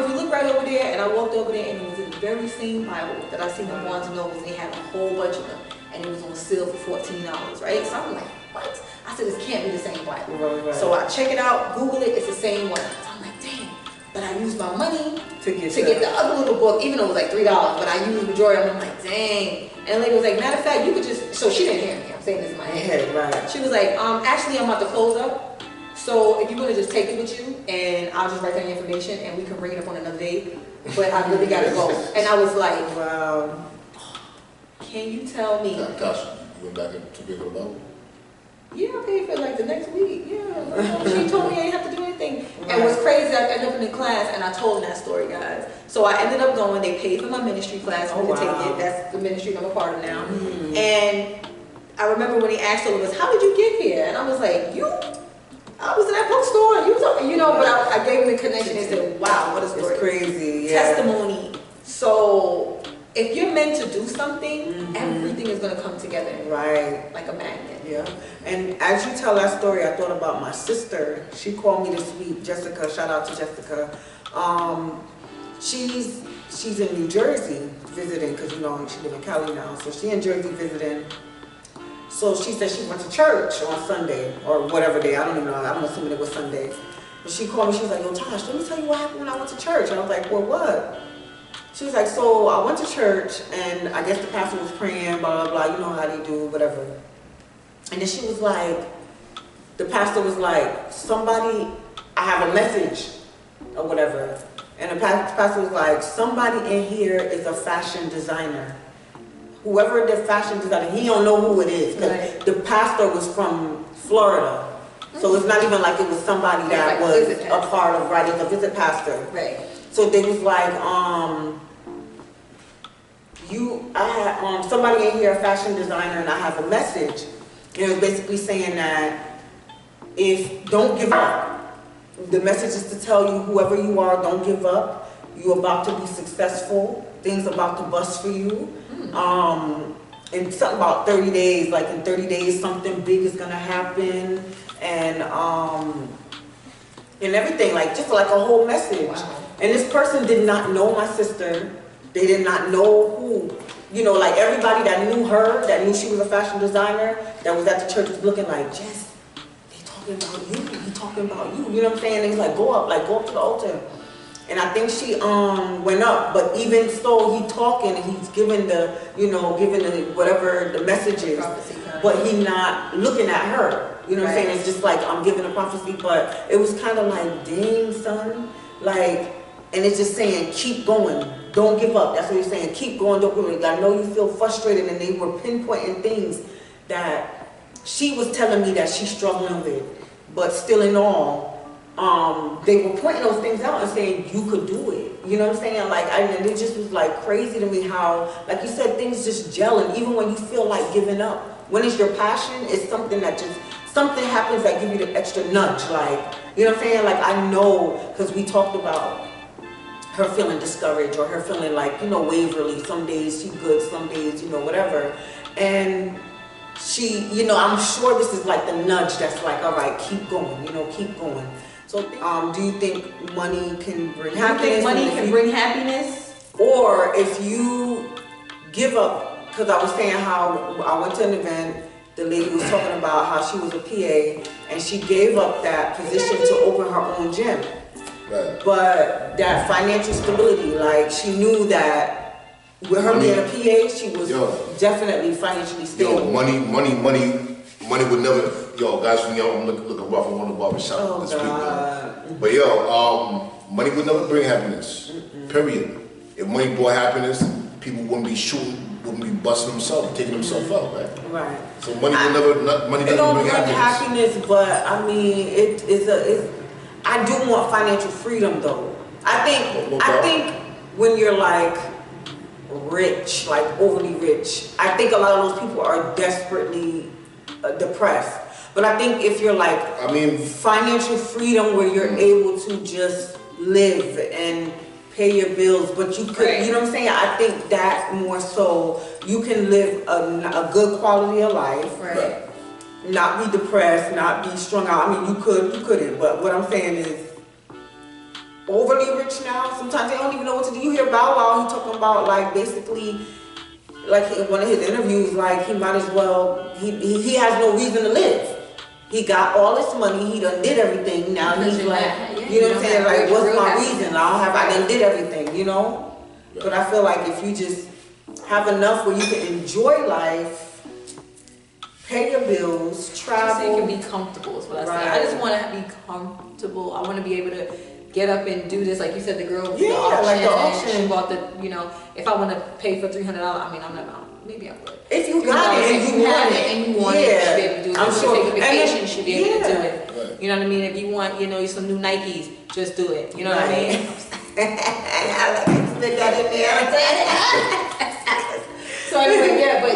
If you look right over there." And I walked over there, and it was the very same Bible that I seen on Barnes & Noble. They had a whole bunch of them. And it was on sale for $14, right? So I'm like, "What?" I said, "This can't be the same Bible." Right. So I check it out, Google it, it's the same one. So I'm like, "Dang." But I used my money To get the other little book, even though it was like $3, but I used the majority of them. I'm like, "Dang." And the lady was like, "Matter of fact, you could just," so she didn't hear me. I'm saying this in my head. Right. She was like, "Actually, I'm about to close up. So if you want to just take it with you, and I'll just write down your information, and we can bring it up on another day. But I really got to go." And I was like, Wow. "Can you tell me?" Gosh, you went back to pick up the Bible? "Yeah, I paid for it like the next week." Yeah. She told me I didn't have to do anything. And what's crazy, I ended up in the class, and I told them that story, guys. So I ended up going, they paid for my ministry class for me to take it. That's the ministry I'm a part of now. And I remember when he asked all of us, "How did you get here?" And I was like, I was in that bookstore, and you was talking, but I gave him the connection and said, "Wow, what a story." It's crazy, yeah. Testimony. So if you're meant to do something, everything is going to come together. Right. Like a magnet. Yeah. And as you tell that story, I thought about my sister. She called me this week, Jessica. Shout out to Jessica. She's in New Jersey visiting because she lives in Cali now. So she in Jersey visiting. So she said she went to church on Sunday or whatever day. I don't even know. I'm assuming it was Sunday. But she called me. She was like, "Yo, Tosh, let me tell you what happened when I went to church." And I was like, "Well, what?" She was like, "So I went to church, and I guess the pastor was praying, blah, blah, blah. You know how they do, whatever." And then she was like, the pastor was like, "I have a message," or whatever. And the pastor was like, "Somebody in here is a fashion designer. Whoever the fashion designer, he don't know who it is." Because the pastor was from Florida. So it's not even like it was somebody that was a part of, right, it was a visit pastor. Right. So they was like, somebody in here, a fashion designer, and I have a message. And it was basically saying that don't give up. The message is to tell you, whoever you are, don't give up. You're about to be successful. Things about to bust for you. And something about 30 days, like in 30 days, something big is gonna happen. And everything, like just like a whole message. Wow. And this person did not know my sister. They did not know who, like everybody that knew her, that knew she was a fashion designer, that was at the church was looking like, "Jess, they talking about you, he talking about you." You know what I'm saying? And he's like, go up to the altar. And I think she went up, but even so, he talking and he's giving the, giving the whatever the message is, but he not looking at her. You know what I'm saying? It's just like, I'm giving a prophecy, but it was kind of like, dang, son, like, and it's just saying, keep going. don't give up. That's what he's saying. Keep going, don't give up. I know you feel frustrated, and they were pinpointing things that she was telling me that she's struggling with. But still in all, they were pointing those things out and saying, you could do it. You know what I'm saying? Like, and it just was like crazy to me how, like you said, things just gel. And even when you feel like giving up, when it's your passion, it's something that just, something happens that give you the extra nudge. Like, you know what I'm saying? Like, I know, because we talked about her feeling discouraged or her feeling like, you know, waverly. Some days she's good, some days, you know, whatever. And she, you know, I'm sure this is like the nudge that's like, all right, keep going, you know, keep going. So, do you think money can bring happiness? Do you think money can bring happiness? Or if you give up, because I was saying how I went to an event, the lady was talking about how she was a PA and she gave up that position to open her own gym. Right. But that financial stability, like she knew that with her being a PA, she was definitely financially stable. Yo, money would never. Yo, guys, from y'all, I'm looking rough. I want to barbershop this week, man. But yo, money would never bring happiness. Period. If money brought happiness, people wouldn't be shooting, wouldn't be busting themselves, taking themselves out, right? Right. So money doesn't bring happiness. But I mean, I do want financial freedom, though. I think when you're like rich, like overly rich, I think a lot of those people are desperately depressed. But I think if you're like, financial freedom where you're able to just live and pay your bills, but you could, you know what I'm saying? I think that more so, you can live a good quality of life. Right. Not be depressed, not be strung out. I mean, you couldn't. But what I'm saying is, overly rich now, sometimes they don't even know what to do. You hear Bow Wow, he talking about like basically, like in one of his interviews, like he might as well, he has no reason to live. He got all this money, he done did everything, now he's like, you know what I'm saying, like what's my reason? I done did everything, you know? But I feel like if you just have enough where you can enjoy life, pay your bills, travel. You can be comfortable is what I say. I just want to be comfortable. I want to be able to get up and do this, like you said, the girl with the auction, like the auction. she bought the, you know, if I want to pay for $300, I mean, I'm not, maybe I would. If you got it and you want it, and you want it, you should be able to do it. I'm sure. Take a vacation, you should be able to do it. Right. You know what I mean? If you want, you know, some new Nikes, just do it. You know what I mean? I like to stick that in there. So anyway, but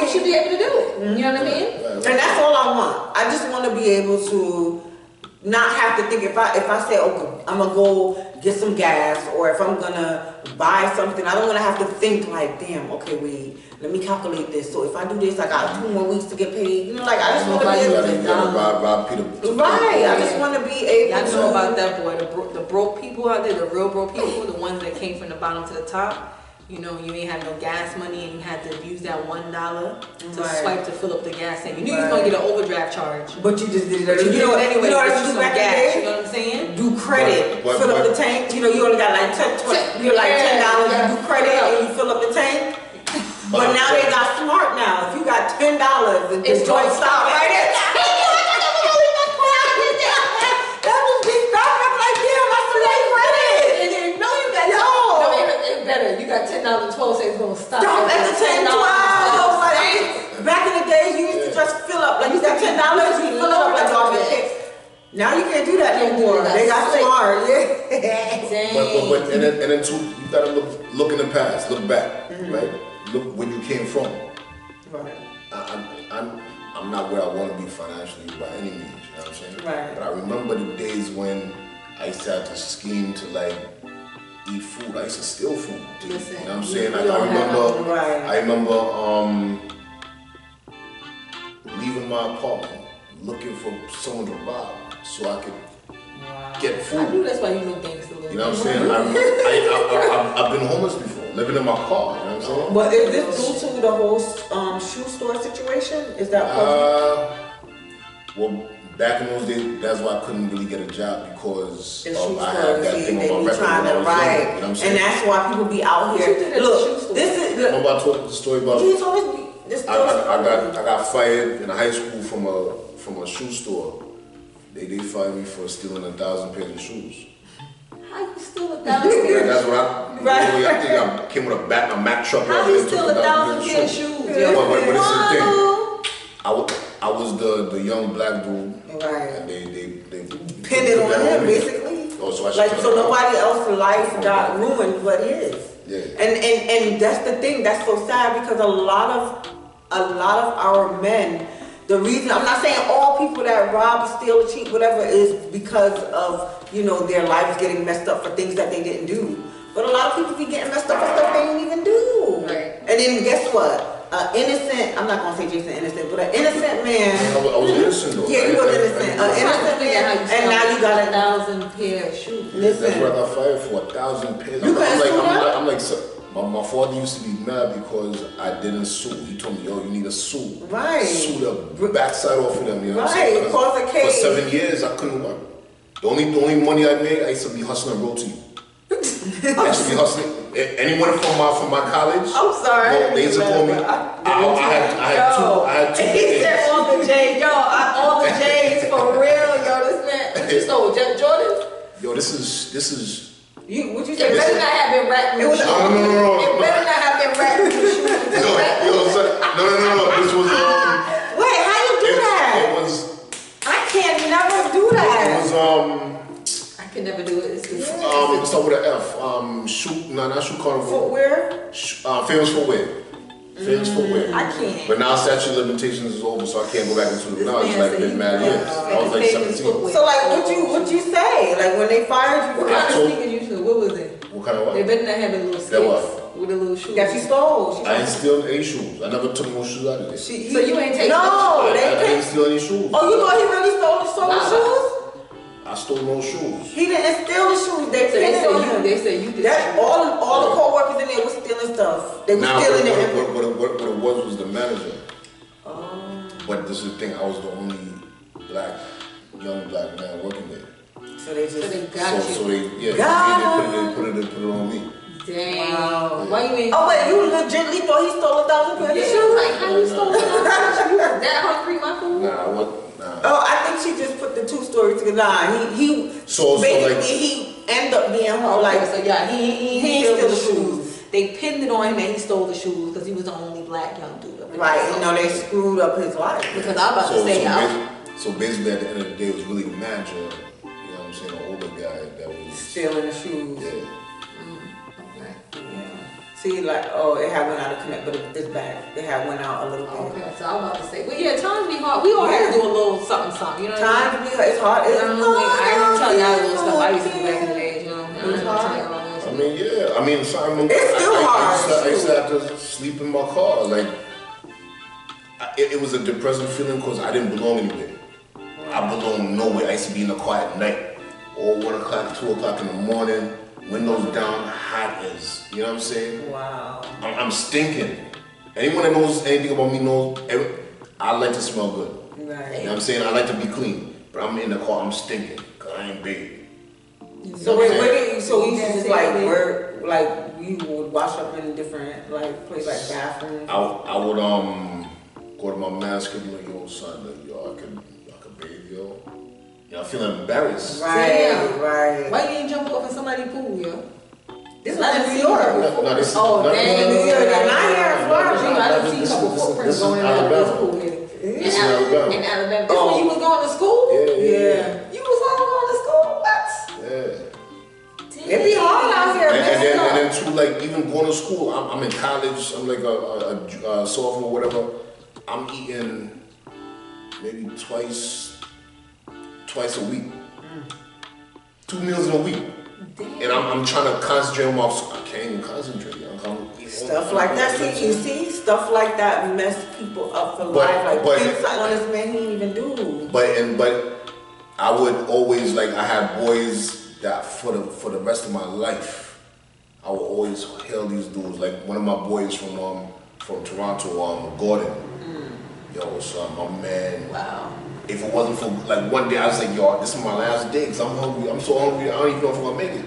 you should be able to do it. You know what I mean? And that's all I want. I just want to be able to not have to think if I say, okay, I'm gonna go get some gas, or if I'm gonna buy something, I don't want to have to think like, damn, okay, wait, let me calculate this. So if I do this, I got 2 more weeks to get paid. You know, like I just want to be able to. Right. I just want to be able to. I know about that boy. The broke people out there, the real broke people, the ones that came from the bottom to the top. You know, you ain't had no gas money and you had to use that $1 to swipe to fill up the gas tank. You knew you was gonna get an overdraft charge. But you just did it. But you do it anyway. You know what you you do back in the gas. day? You know what I'm saying? Do credit, fill up the tank. You know, you only got like you're like $10. You do credit and you fill up the tank. But now they got smart now. If you got $10, and it's joint stop right there. That was big stuff. I'm like, damn, I still like credit. And then you know you got it's better. You got $10 and 12 cents gonna stop. Stop at the 10, 12. Like, back in the days, you used to just fill up. Like you got $10, you fill up like all your checks. Now you can't do that no more. They got smart, But and then too, you gotta look in the past, look back, right? Look where you came from. Right. I'm not where I want to be financially by any means. You know what I'm saying? Right. But I remember the days when I used to have to scheme to like eat food. I used to steal food. You know what I'm saying? I remember leaving my apartment looking for someone to rob so I could get food. I knew that's why you look gangster. You know what I'm saying? I've been homeless before, living in my car. You know what I'm saying? But is this due to the whole shoe store situation? Is that well, back in those days, that's why I couldn't really get a job because I had that thing on my record when I was younger, you know what I'm saying? And that's why people be out here. Look, this is. Remember I told the story about. You told me this. I got fired in high school from a shoe store. They fired me for stealing 1,000 pairs of shoes. How you steal 1,000 pairs? That's what Right. I think I came with a Mack truck. How right you there, steal took 1,000 pair of shoes. shoes, But yo? this is the thing. Wow. I was the young black dude. Right. And they Pinned it put that on him, me. basically. Oh, so I should Like, tell so him. nobody else's life got ruined but his. Yeah. And that's the thing, that's so sad because a lot of our men, the reason, I'm not saying all people that rob, steal, cheat, whatever, is because of, you know, their lives getting messed up for things that they didn't do. But a lot of people be getting messed up for stuff they didn't even do. Right. And then guess what? Innocent, I'm not gonna say Jason innocent, but an innocent man. I was innocent though. Yeah, you was innocent. An innocent man, and now you got a 1,000 pair of shoes. That's listen. what I got fired for, 1,000 pairs. You couldn't sue them? I'm like, so, my father used to be mad because I didn't sue. He told me, yo, you need to sue. Right. Sue the backside off of them, you know what I'm Right, saying? cause a For case. 7 years, I couldn't work. The only money I made, I used to be hustling roti. I used to be hustling. Anyone from my college? I'm sorry. No, they used to call me. I had two. He said all the J's, all the J's for real, yo. This man, what you stole, Jordan? Yo, this is. You, what you It say? better not have been wrapped in It was- shoes. No. It better not have been wrapped in shoes. Yo, son, no. This was Wait, how you do that? It was. I can't never do It that. was I can never do it. It's start with an F. Not shoe carnival. Footwear? Famous footwear. Famous footwear. I can't. But now statute of limitations is over, so I can't go back into it. This Now it's man like said been he mad was years. I was like famous 17. footwear. So like, what you say? Like when they fired you? What kind of told- sneakers you stole? What was it? What kind of They what? better not have a little That what? skates with a little shoe. That you stole. I didn't steal any shoes. I never took no shoes out of there. She, So you ain't taking No, I they didn't picked. steal any shoes. Oh, you thought he really stole the Nah. shoes? I stole no shoes. He didn't steal the shoes. They So they pinned it say on you. him. They say you did. That all the co-workers in there was stealing stuff. They were Now, stealing it. what it was the manager. Oh. But this is the thing, I was the only young black man working there. So they just. So they got So you. they Got put it on me. Dang. Wow. Why you ain't? Oh wait, you legitimately thought he stole 1,000 pairs of Yeah, shoes? like how you stole that? You was that hungry, my fool? Nah. Oh, I think she just put the two stories together. Nah, he So basically like, he ended up being her Like, like. so yeah, he ain't stole the steal the shoes. They pinned it on him that he stole the shoes because he was the only black young dude. up in Right, there. you know, they screwed up his life. Because I'm about to say, so basically at the end of the day, it was really the manager, you know what I'm saying, an older guy that was Stealing the shoes. Yeah. okay. Yeah. See, like, oh, it had went out of connect, but it's back. It had went out a little bit. Okay, so I'm about to say, well, yeah, times be hard. We all had to do a little something, you know what I mean? Time to be, it's hard. It's I don't know, I ain't tell y'all the little stuff I used to do back in the day, you know? I ain't gonna tell y'all all this. I mean, yeah. I mean, Simon. It's still hard. I used to have to sleep in my car. Like, it was a depressing feeling because I didn't belong anywhere. I belonged nowhere. I used to be in the car at night, or 1 o'clock, 2 o'clock in the morning, windows down, hot as, you know what I'm saying? Wow. I'm stinking. Anyone that knows anything about me knows. I like to smell good. You know Right. what I'm saying? I like to be clean, but I'm in the car. I'm stinking because I ain't bathed. So wait, where did you, so you Yeah, just like work, like you would wash up in different like places like bathrooms? I would go to my mask and be like, yo, son, like, yo, I could bathe, yo. You know, I feel embarrassed. Right, Damn. right. Why you ain't jump off in somebody's pool, yo? This was in New York. No, this is Oh, no, dang. no, no, no, You're no, not here in Florida. You know, I done seen a This couple is- footprints this is going out of this Alabama. pool here. This is Alabama. In Alabama. This Oh. when you was going to school? Yeah. You was all going to school? What? Yeah. It be hard out here, And then too, like even going to school, I'm in college. I'm like a sophomore, whatever. I'm eating maybe twice a week. 2 meals in a week. Damn. And I'm trying to concentrate on my. I can't even concentrate. Stuff like that. See, you see, stuff like that mess people up for But- life. Like, but- pin something on this man he didn't even do. But I would always like I had boys that for the rest of my life, I would always hail these dudes. Like one of my boys from Toronto, Gordon. Yo, son, my man. Wow. If it wasn't for like one day, I was like, yo, this is my last day because I'm hungry. I'm so hungry. I don't even know if I'm gonna make it.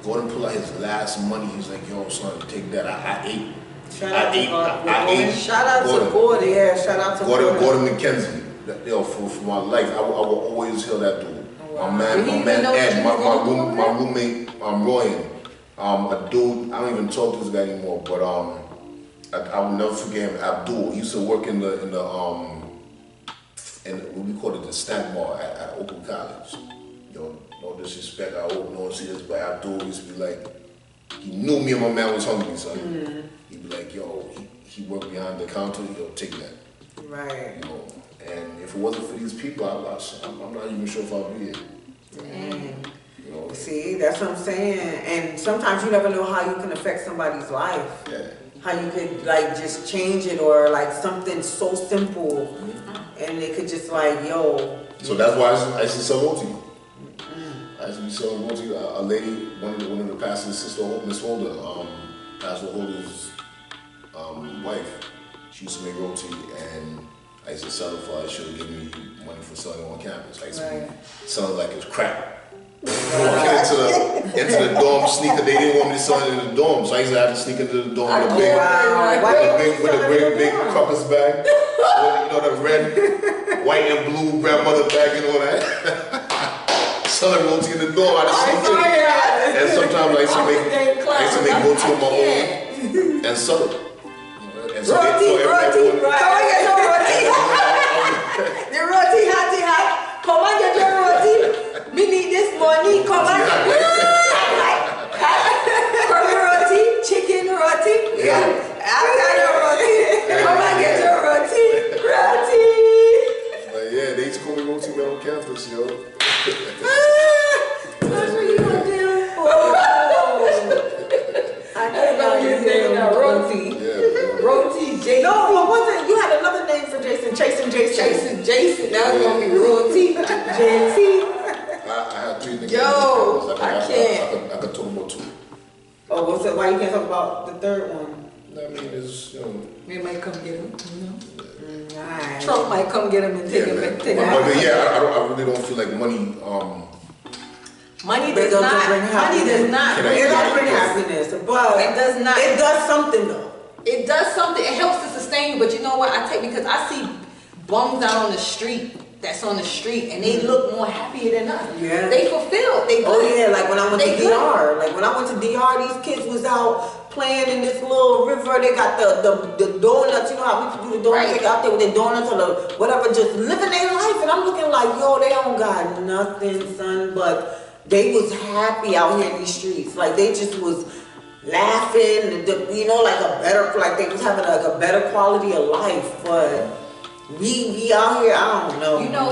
Gordon pulled out his last money. He's like, yo, son, take that. I ate. Shout out to Gordon. I ate. Shout out to Gordon. Yeah, shout out to Gordon McKenzie. Yo, for my life, I will always hail that dude. Wow. My man Did he even know Ed, what you was going my roommate, Royan. A dude, I don't even talk to this guy anymore, but I will never forget him. Abdul. He used to work in what we call it the snack bar at Oakland College. You know, no disrespect, I hope no one sees this, but Abdul used to be like, he knew me and my man was hungry, son. He'd be like, yo, he worked behind the counter, yo, take that. Right. You know, and if it wasn't for these people, I'm not even sure if I'd be here. Dang. You know, See, that's what I'm saying. And sometimes you never know how you can affect somebody's life. yeah. How you could like just change it, or like something so simple, and it could just like, yo. So that's why I used to sell roti. I used to be selling roti. A lady, one of the pastor's sister, Miss Holder, Pastor Holder's wife, she used to make roti, and I used to sell it for her. She would give me money for selling it on campus. I used to be selling like it's crap. Walking into the dorm sneaker, they didn't want me to sell it in the dorm, so I used to have to sneak into the dorm with a big crumpets bag, you know, the red, white and blue grandmother bag and all that. Selling roti in the dorm, I just sneak in. And sometimes I used to make roti on my own and sell it. And so Roti. Come on, get your roti. The roti, hot. Come on, get your roti. We need this money. Come on. Curry roti, chicken roti. Yeah. After your roti. Come on, get your roti. But yeah, they used to call me roti man on campus, yo. That's what you gonna do. I can't know his name now. Roti. Roti, Jason. No, what was it? You had another name for Jason. Jason. That was gonna be Roti. JT. I had 3 nicknames. Yo, I can't. I could talk about 2. Oh, what's it? Why you can't talk about the third one? I mean, it's, you know. They might come get him, you know. Nice. Trump might come get him and take him. But yeah, I really don't feel like money. Money does not bring happiness. It does bring happiness, but it does not. It does something though. It does something. It helps to sustain you. But you know what? Because I see bums out on the street. That's on the street, and they look more happier than us. Yeah. They fulfilled. They good. Oh yeah, like when I went to DR. Like when I went to DR, these kids was out playing in this little river. They got the donuts. You know how we do the donuts? They got out there with their donuts or the whatever, just living their life. And I'm looking like, yo, they don't got nothing, son. But they was happy out here in these streets. Like they just was laughing. You know, like like they was having like a better quality of life. But we out here, I don't know. You know,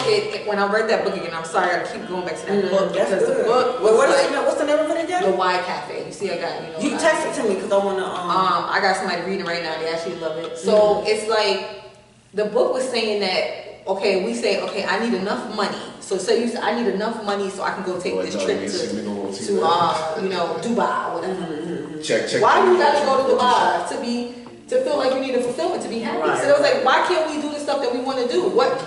when I read that book again, I'm sorry, I keep going back to that book that's because good. the book was what's the name of it again? The Y Cafe. You see, I got, you know. You text it to me because I want to. I got somebody reading right now. They actually love it. So it's like the book was saying that, okay, we say, okay, I need enough money. So say you say, I need enough money so I can go take this trip to you know, Dubai or whatever. Check. Why do you got to go to Dubai to feel like you need a fulfillment, to be happy? Right. So it was like, why can't we do the stuff that we want to do? What's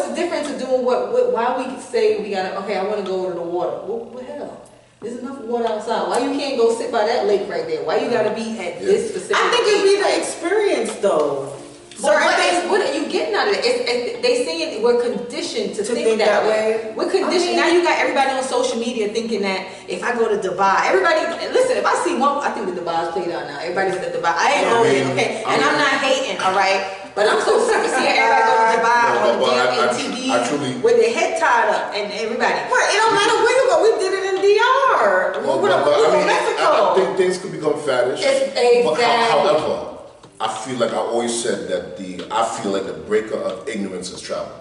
the difference of doing why we say we gotta, okay, I want to go to the water. What the hell? There's enough water outside. Why you can't go sit by that lake right there? Why you gotta be at this specific? I think it'd be the experience though. What are you getting out of it? They saying we're conditioned to think that way. We're conditioned. Now you got everybody on social media thinking that if I go to Dubai, everybody, listen, if I see one, I think the Dubai's played out now. Everybody's at Dubai. I ain't going there, okay? And I'm not hating, all right? But I'm so sick of seeing everybody go to Dubai on the damn MTV with their head tied up and everybody. But it don't matter where you go. We did it in DR. We went to Mexico. I think things could become faddish. However, I feel like I always said that I feel like the breaker of ignorance is travel.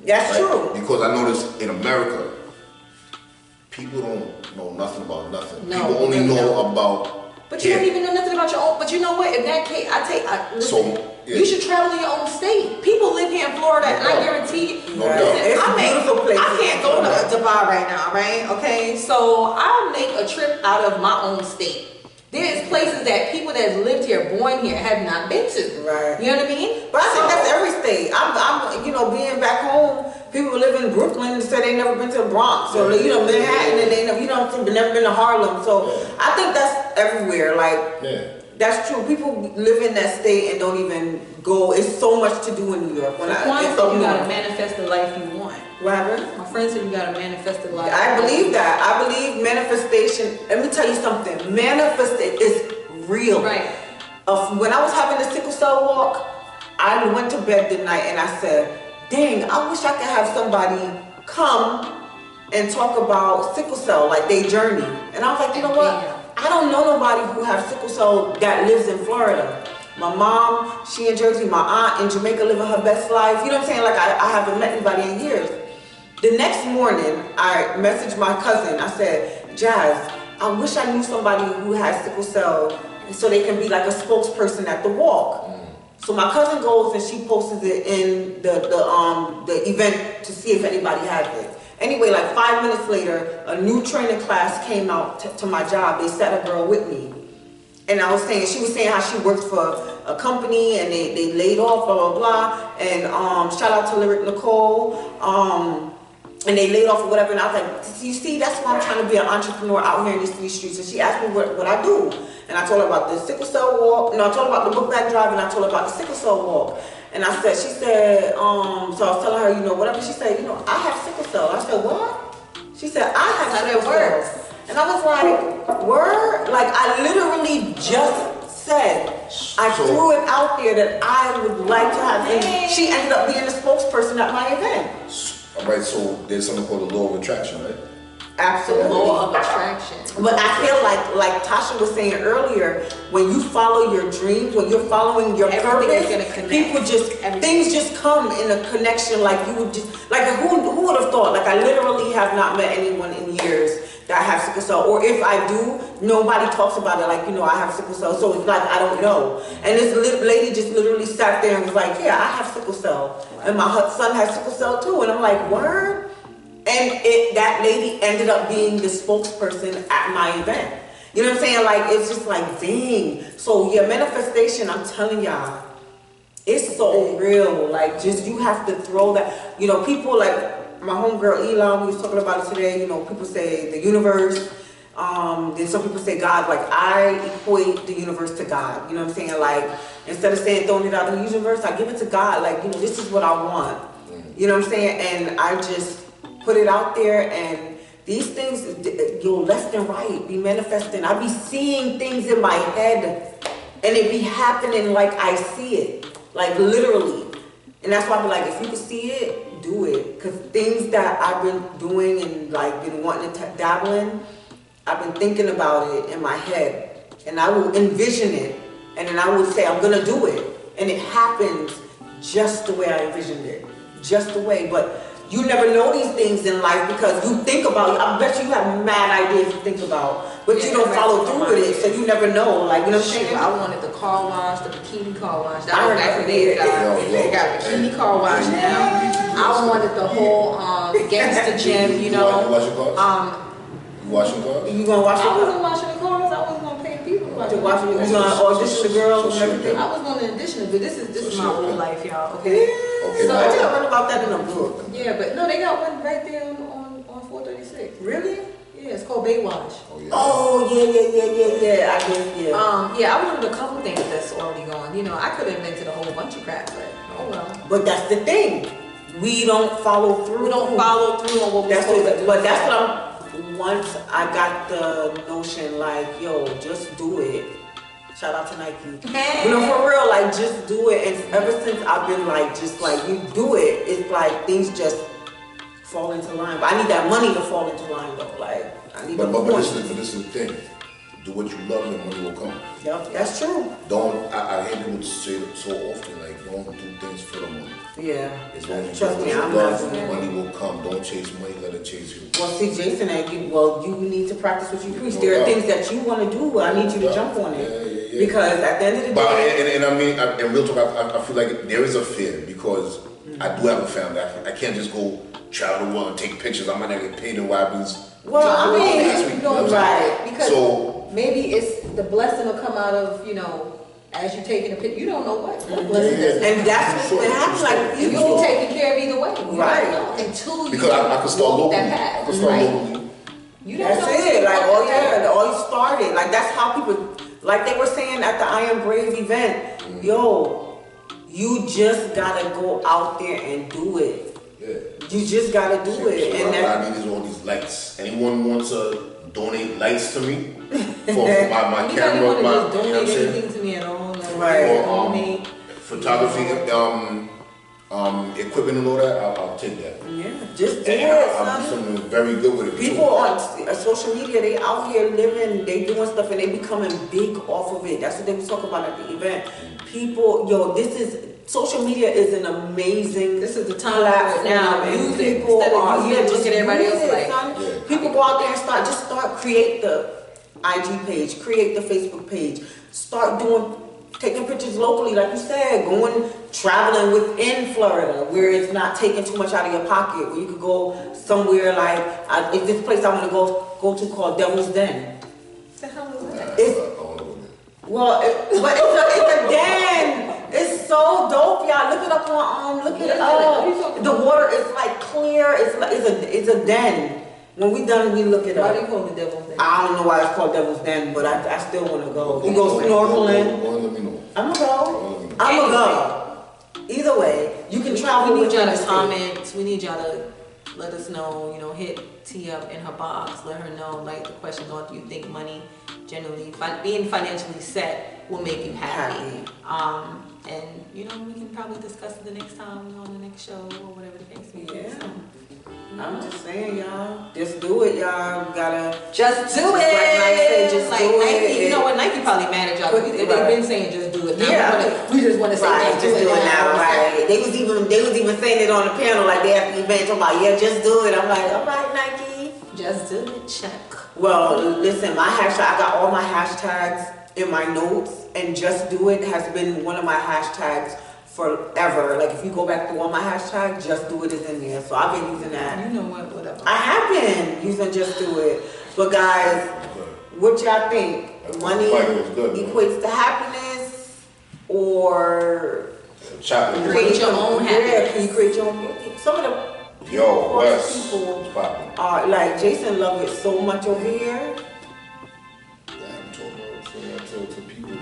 That's true. Because I noticed in America, people don't know nothing about nothing. No, people only know about. But you don't even know nothing about your own. But you know what? In that case, you should travel in your own state. People live here in Florida, and I guarantee you. It's a beautiful place. I can't go to Dubai right now, right? Okay, so I'll make a trip out of my own state. There's places that people that lived here, born here, have not been to. Right. You know what I mean? But I think that's every state. I'm being back home, people who live in Brooklyn say they never been to the Bronx or Manhattan, and they've never been to Harlem. So I think that's everywhere. Like That's true. People live in that state and don't even go. It's so much to do in New York. When Quan said you gotta manifest the life you want. What happened? My friend said you gotta manifest the life. I believe that. I believe manifestation. Let me tell you something. Manifestation is real. Right. When I was having the sickle cell walk, I went to bed the night and I said, dang, I wish I could have somebody come and talk about sickle cell, like their journey. And I was like, you know what? I don't know nobody who has sickle cell that lives in Florida. My mom, she in Jersey. My aunt in Jamaica living her best life. You know what I'm saying? Like I haven't met anybody in years. The next morning, I messaged my cousin. I said, Jazz, I wish I knew somebody who has sickle cell so they can be like a spokesperson at the walk. So my cousin goes and she posts it in the event to see if anybody has it. Anyway, like 5 minutes later, a new training class came out to my job. They sat a girl with me. And I was saying, she was saying how she worked for a company and they laid off, blah, blah, blah. And shout out to Lyric Nicole. And they laid off or whatever. And I was like, you see, that's why I'm trying to be an entrepreneur out here in these 3 streets. And she asked me what I do. And I told her about the sickle cell walk. No, I told her about the book bag drive and I told her about the sickle cell walk. And I said, she said, so I was telling her, you know, whatever. She said, you know, I have sickle cell. I said, what? She said, I have sickle cell. And I was like, word? Like, I literally just said, I threw it out there that I would like to have. And she ended up being the spokesperson at my event. All right, so there's something called the law of attraction, right? Absolutely. Law of attraction. But I feel like Tasha was saying earlier, when you follow your dreams, when you're following your purpose, people things just come in a connection. Like you would just, like who would have thought? Like I literally have not met anyone in years that have sickle cell, or if I do, nobody talks about it. Like, you know, I have sickle cell, so it's like I don't know. And this lady just literally sat there and was like, yeah, I have sickle cell, and my son has sickle cell too. And I'm like, word? And that lady ended up being the spokesperson at my event. You know what I'm saying? Like, it's just like, dang. So your manifestation, I'm telling y'all, it's so real. Like, just you have to throw that. You know, people like my homegirl Elon, we was talking about it today. You know, people say the universe. Then some people say God. Like, I equate the universe to God. You know what I'm saying? Like, instead of saying throwing it out in the universe, I give it to God. Like, you know, this is what I want. You know what I'm saying? And I just put it out there, and these things, yo, left and right, be manifesting. I be seeing things in my head, and it be happening like I see it, like literally. And that's why I be like, if you can see it, do it. Because things that I've been doing and like been wanting to dabble in, I've been thinking about it in my head, and I will envision it, and then I will say, I'm gonna do it. And it happens just the way I envisioned it, just the way. But you never know these things in life because you think about it. I bet you have mad ideas to think about, but you don't follow through with it, so you never know. Like, you know what I'm saying? I wanted the car wash, the bikini car wash. That was back in the day. They got bikini car wash now. I wanted the whole gangster gym, you know. You washing cars? You washing cars? You gonna wash your cars? I wasn't washing the cars. I wasn't gonna pay people to wash it. You gonna audition the girls and everything? I was gonna audition it, but this is my whole life, y'all. Okay. Okay, So I did read about that in a book. Yeah, but no, they got one right there on 436. Really? Yeah, it's called Baywatch. Oh, yeah. Yeah. I guess, yeah, I wanted a couple things that's already gone. You know, I could have invented a whole bunch of crap, but oh well. But that's the thing. We don't follow through. We don't follow through on what we're supposed to do. But that's what I'm. Once I got the notion, like, yo, just do it. Shout out to Nike. You know, for real, like, just do it. And ever since I've been like, just like, you do it, it's like things just fall into line. But I need that money to fall into line, though. Like, I need but this is the thing. Do what you love and money will come. Yep, that's true. I hear people say it so often, like, don't do things for the money. Yeah. As long as Trust me, I'm love, not doing money will come. Don't chase money, let it chase you. Well, see, Jason, you need to practice what you preach. There are things that you want to do, I need you to jump on it. Yeah. Because at the end of the day... And I mean, in real talk, I feel like there is a fear because I do have a family. I can't just go travel the world and take pictures. I might not get paid in Wabbins. Well, I mean, you know, right. Because so, maybe it's the blessing will come out of, you know, as you're taking a picture. You don't know what blessing is. And that's what happens. Like, you can be taken care of either way. Right. Until you because I can start locally. That path. I can start locally. You don't that's know it. Like, all you started. Like, that's how people... Like they were saying at the I Am Brave event, yo, you just gotta go out there and do it. Yeah. You just gotta do So it. And what I need is all these lights. Anyone wants to donate lights to me for my camera, Anybody want to just you know what I'm donate saying? anything to me at all? Like, Right. donate. Photography, equipment and all that, I'll take that. yeah, just do And it, I'm son. feeling very good with it. People too. on social media, they out here living, they doing stuff and they becoming big off of it. That's what they was talking about at the event. People, yo, social media is an amazing This is the time for it now. and Use it people instead of are, using yeah, it to just look at everybody use else it, like. son. Yeah. People go out there and start create the IG page, create the Facebook page, start taking pictures locally, like you said, traveling within Florida, where it's not taking too much out of your pocket, where you could go somewhere like, if this place I want to go to called Devil's Den. What the hell is that? It's, I don't know. well, but it's a den. It's so dope, y'all. Look it up look it up. The water is like clear. It's a den. When we done, we look it Why do you up. call it Devil's Den? I don't know why it's called Devil's Den, but I still want to go. You go snorkeling. Go and let me know. I'm gonna go. I'm gonna go. Either way, you can travel We need with y'all your to state. comment. We need y'all to let us know, hit T up in her box. Let her know, like, the question on, do you think money generally, being financially set will make you happy? And, we can probably discuss it the next time on the next show or whatever the case may be. Yeah. So, I'm just saying, y'all. Just do it, y'all. Gotta. just do it. Like Nike said, just like do Nike, it. you know what? Nike probably mad at y'all. They've been saying just do it. Now Yeah. we just want to say Right, just do it now, right? They was even saying it on the panel, like they at the event, talking about, yeah, just do it. I'm like, all right, Nike. Just do it. Check. Well, listen, I got all my hashtags in my notes, and just do it has been one of my hashtags forever. Like if you go back through all my hashtags, just do it is in there. So I've been using that. You know what? Whatever. I have been using just do it. But guys, what y'all think? Money equates to happiness, or Chocolate. Create your own happiness. Yeah, can you create your own? Some of the Yo, Wes. people Poppin'. are like Jason love it so much over here. I'm talking to people, man.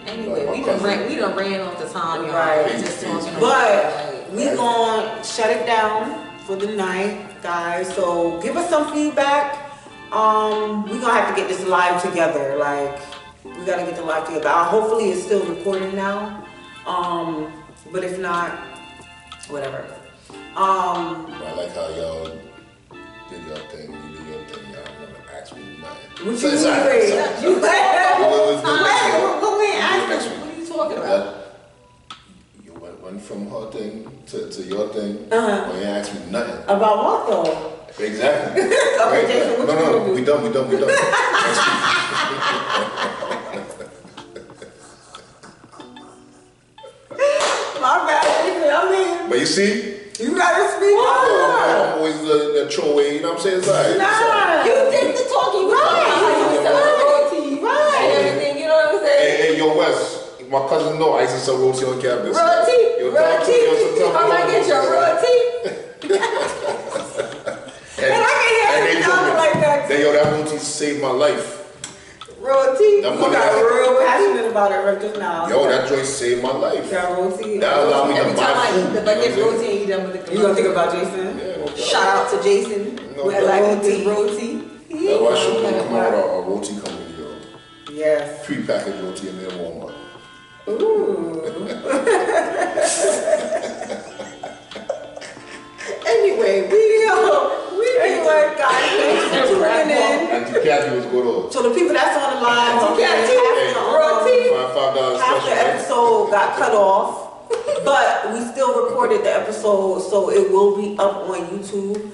Anyway, Like we my done cousin. ran off the time, y'all. Right. Just talking about, But we Right. gonna shut it down for the night, guys. So give us some feedback. We gonna have to get this live together. Like we gotta get the live together. Hopefully it's still recording now. But if not, whatever. I like how y'all did your thing. You did your thing. Y'all never asked me nothing. What So you it's mean, all right, wait? it's all right. You What we ask? next week? what are you talking about? You went from her thing to your thing. Uh-huh. You ain't asked me nothing. About what though? Exactly. Okay, Jason, what you gonna do? We done. Next week. My bad, Jason. I mean, But you see, you gotta speak up. I'm always the throwaway. You know what I'm saying? It's all right. It's all right. Nah. You did the talking. You Right. how you was selling royalty, Right. and everything. You know what I'm saying? Hey, yo, Wes. My cousin know I used to sell roti on campus. Royalty, Yo, royalty. How I get your royalty? And I can hear they you told me, sounding like that. yo, that roti saved my life. Roti. That You money got I- real passionate about it right just now. Yo, that joint saved my life. Got roti. That allowed me to Every buy time I food. eat, if I get you know what I'm roti and eat them with the You gonna think about Jason? saying? Yeah, no doubt. Shout out to Jason. No with doubt. like roti. That's why I should come out with a roti company, yo. Yes. Pre-packaged roti in there, Walmart. Ooh. Anyway, anyway, guys, thanks for tuning in. Auntie Kathy was good on. So the people that's on the line, Auntie Kathy, Roti. $5 Half the special. right? episode got cut off, but we still recorded the episode, so it will be up on YouTube.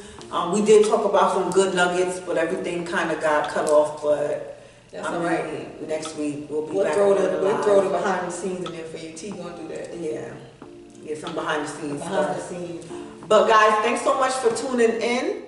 We did talk about some good nuggets, but everything kind of got cut off. But That's all right. Next week we'll be We'll back. throw on the live. behind the scenes in there for you. T gonna do that. Yeah, some behind the scenes Behind the stuff. scenes. But guys, thanks so much for tuning in.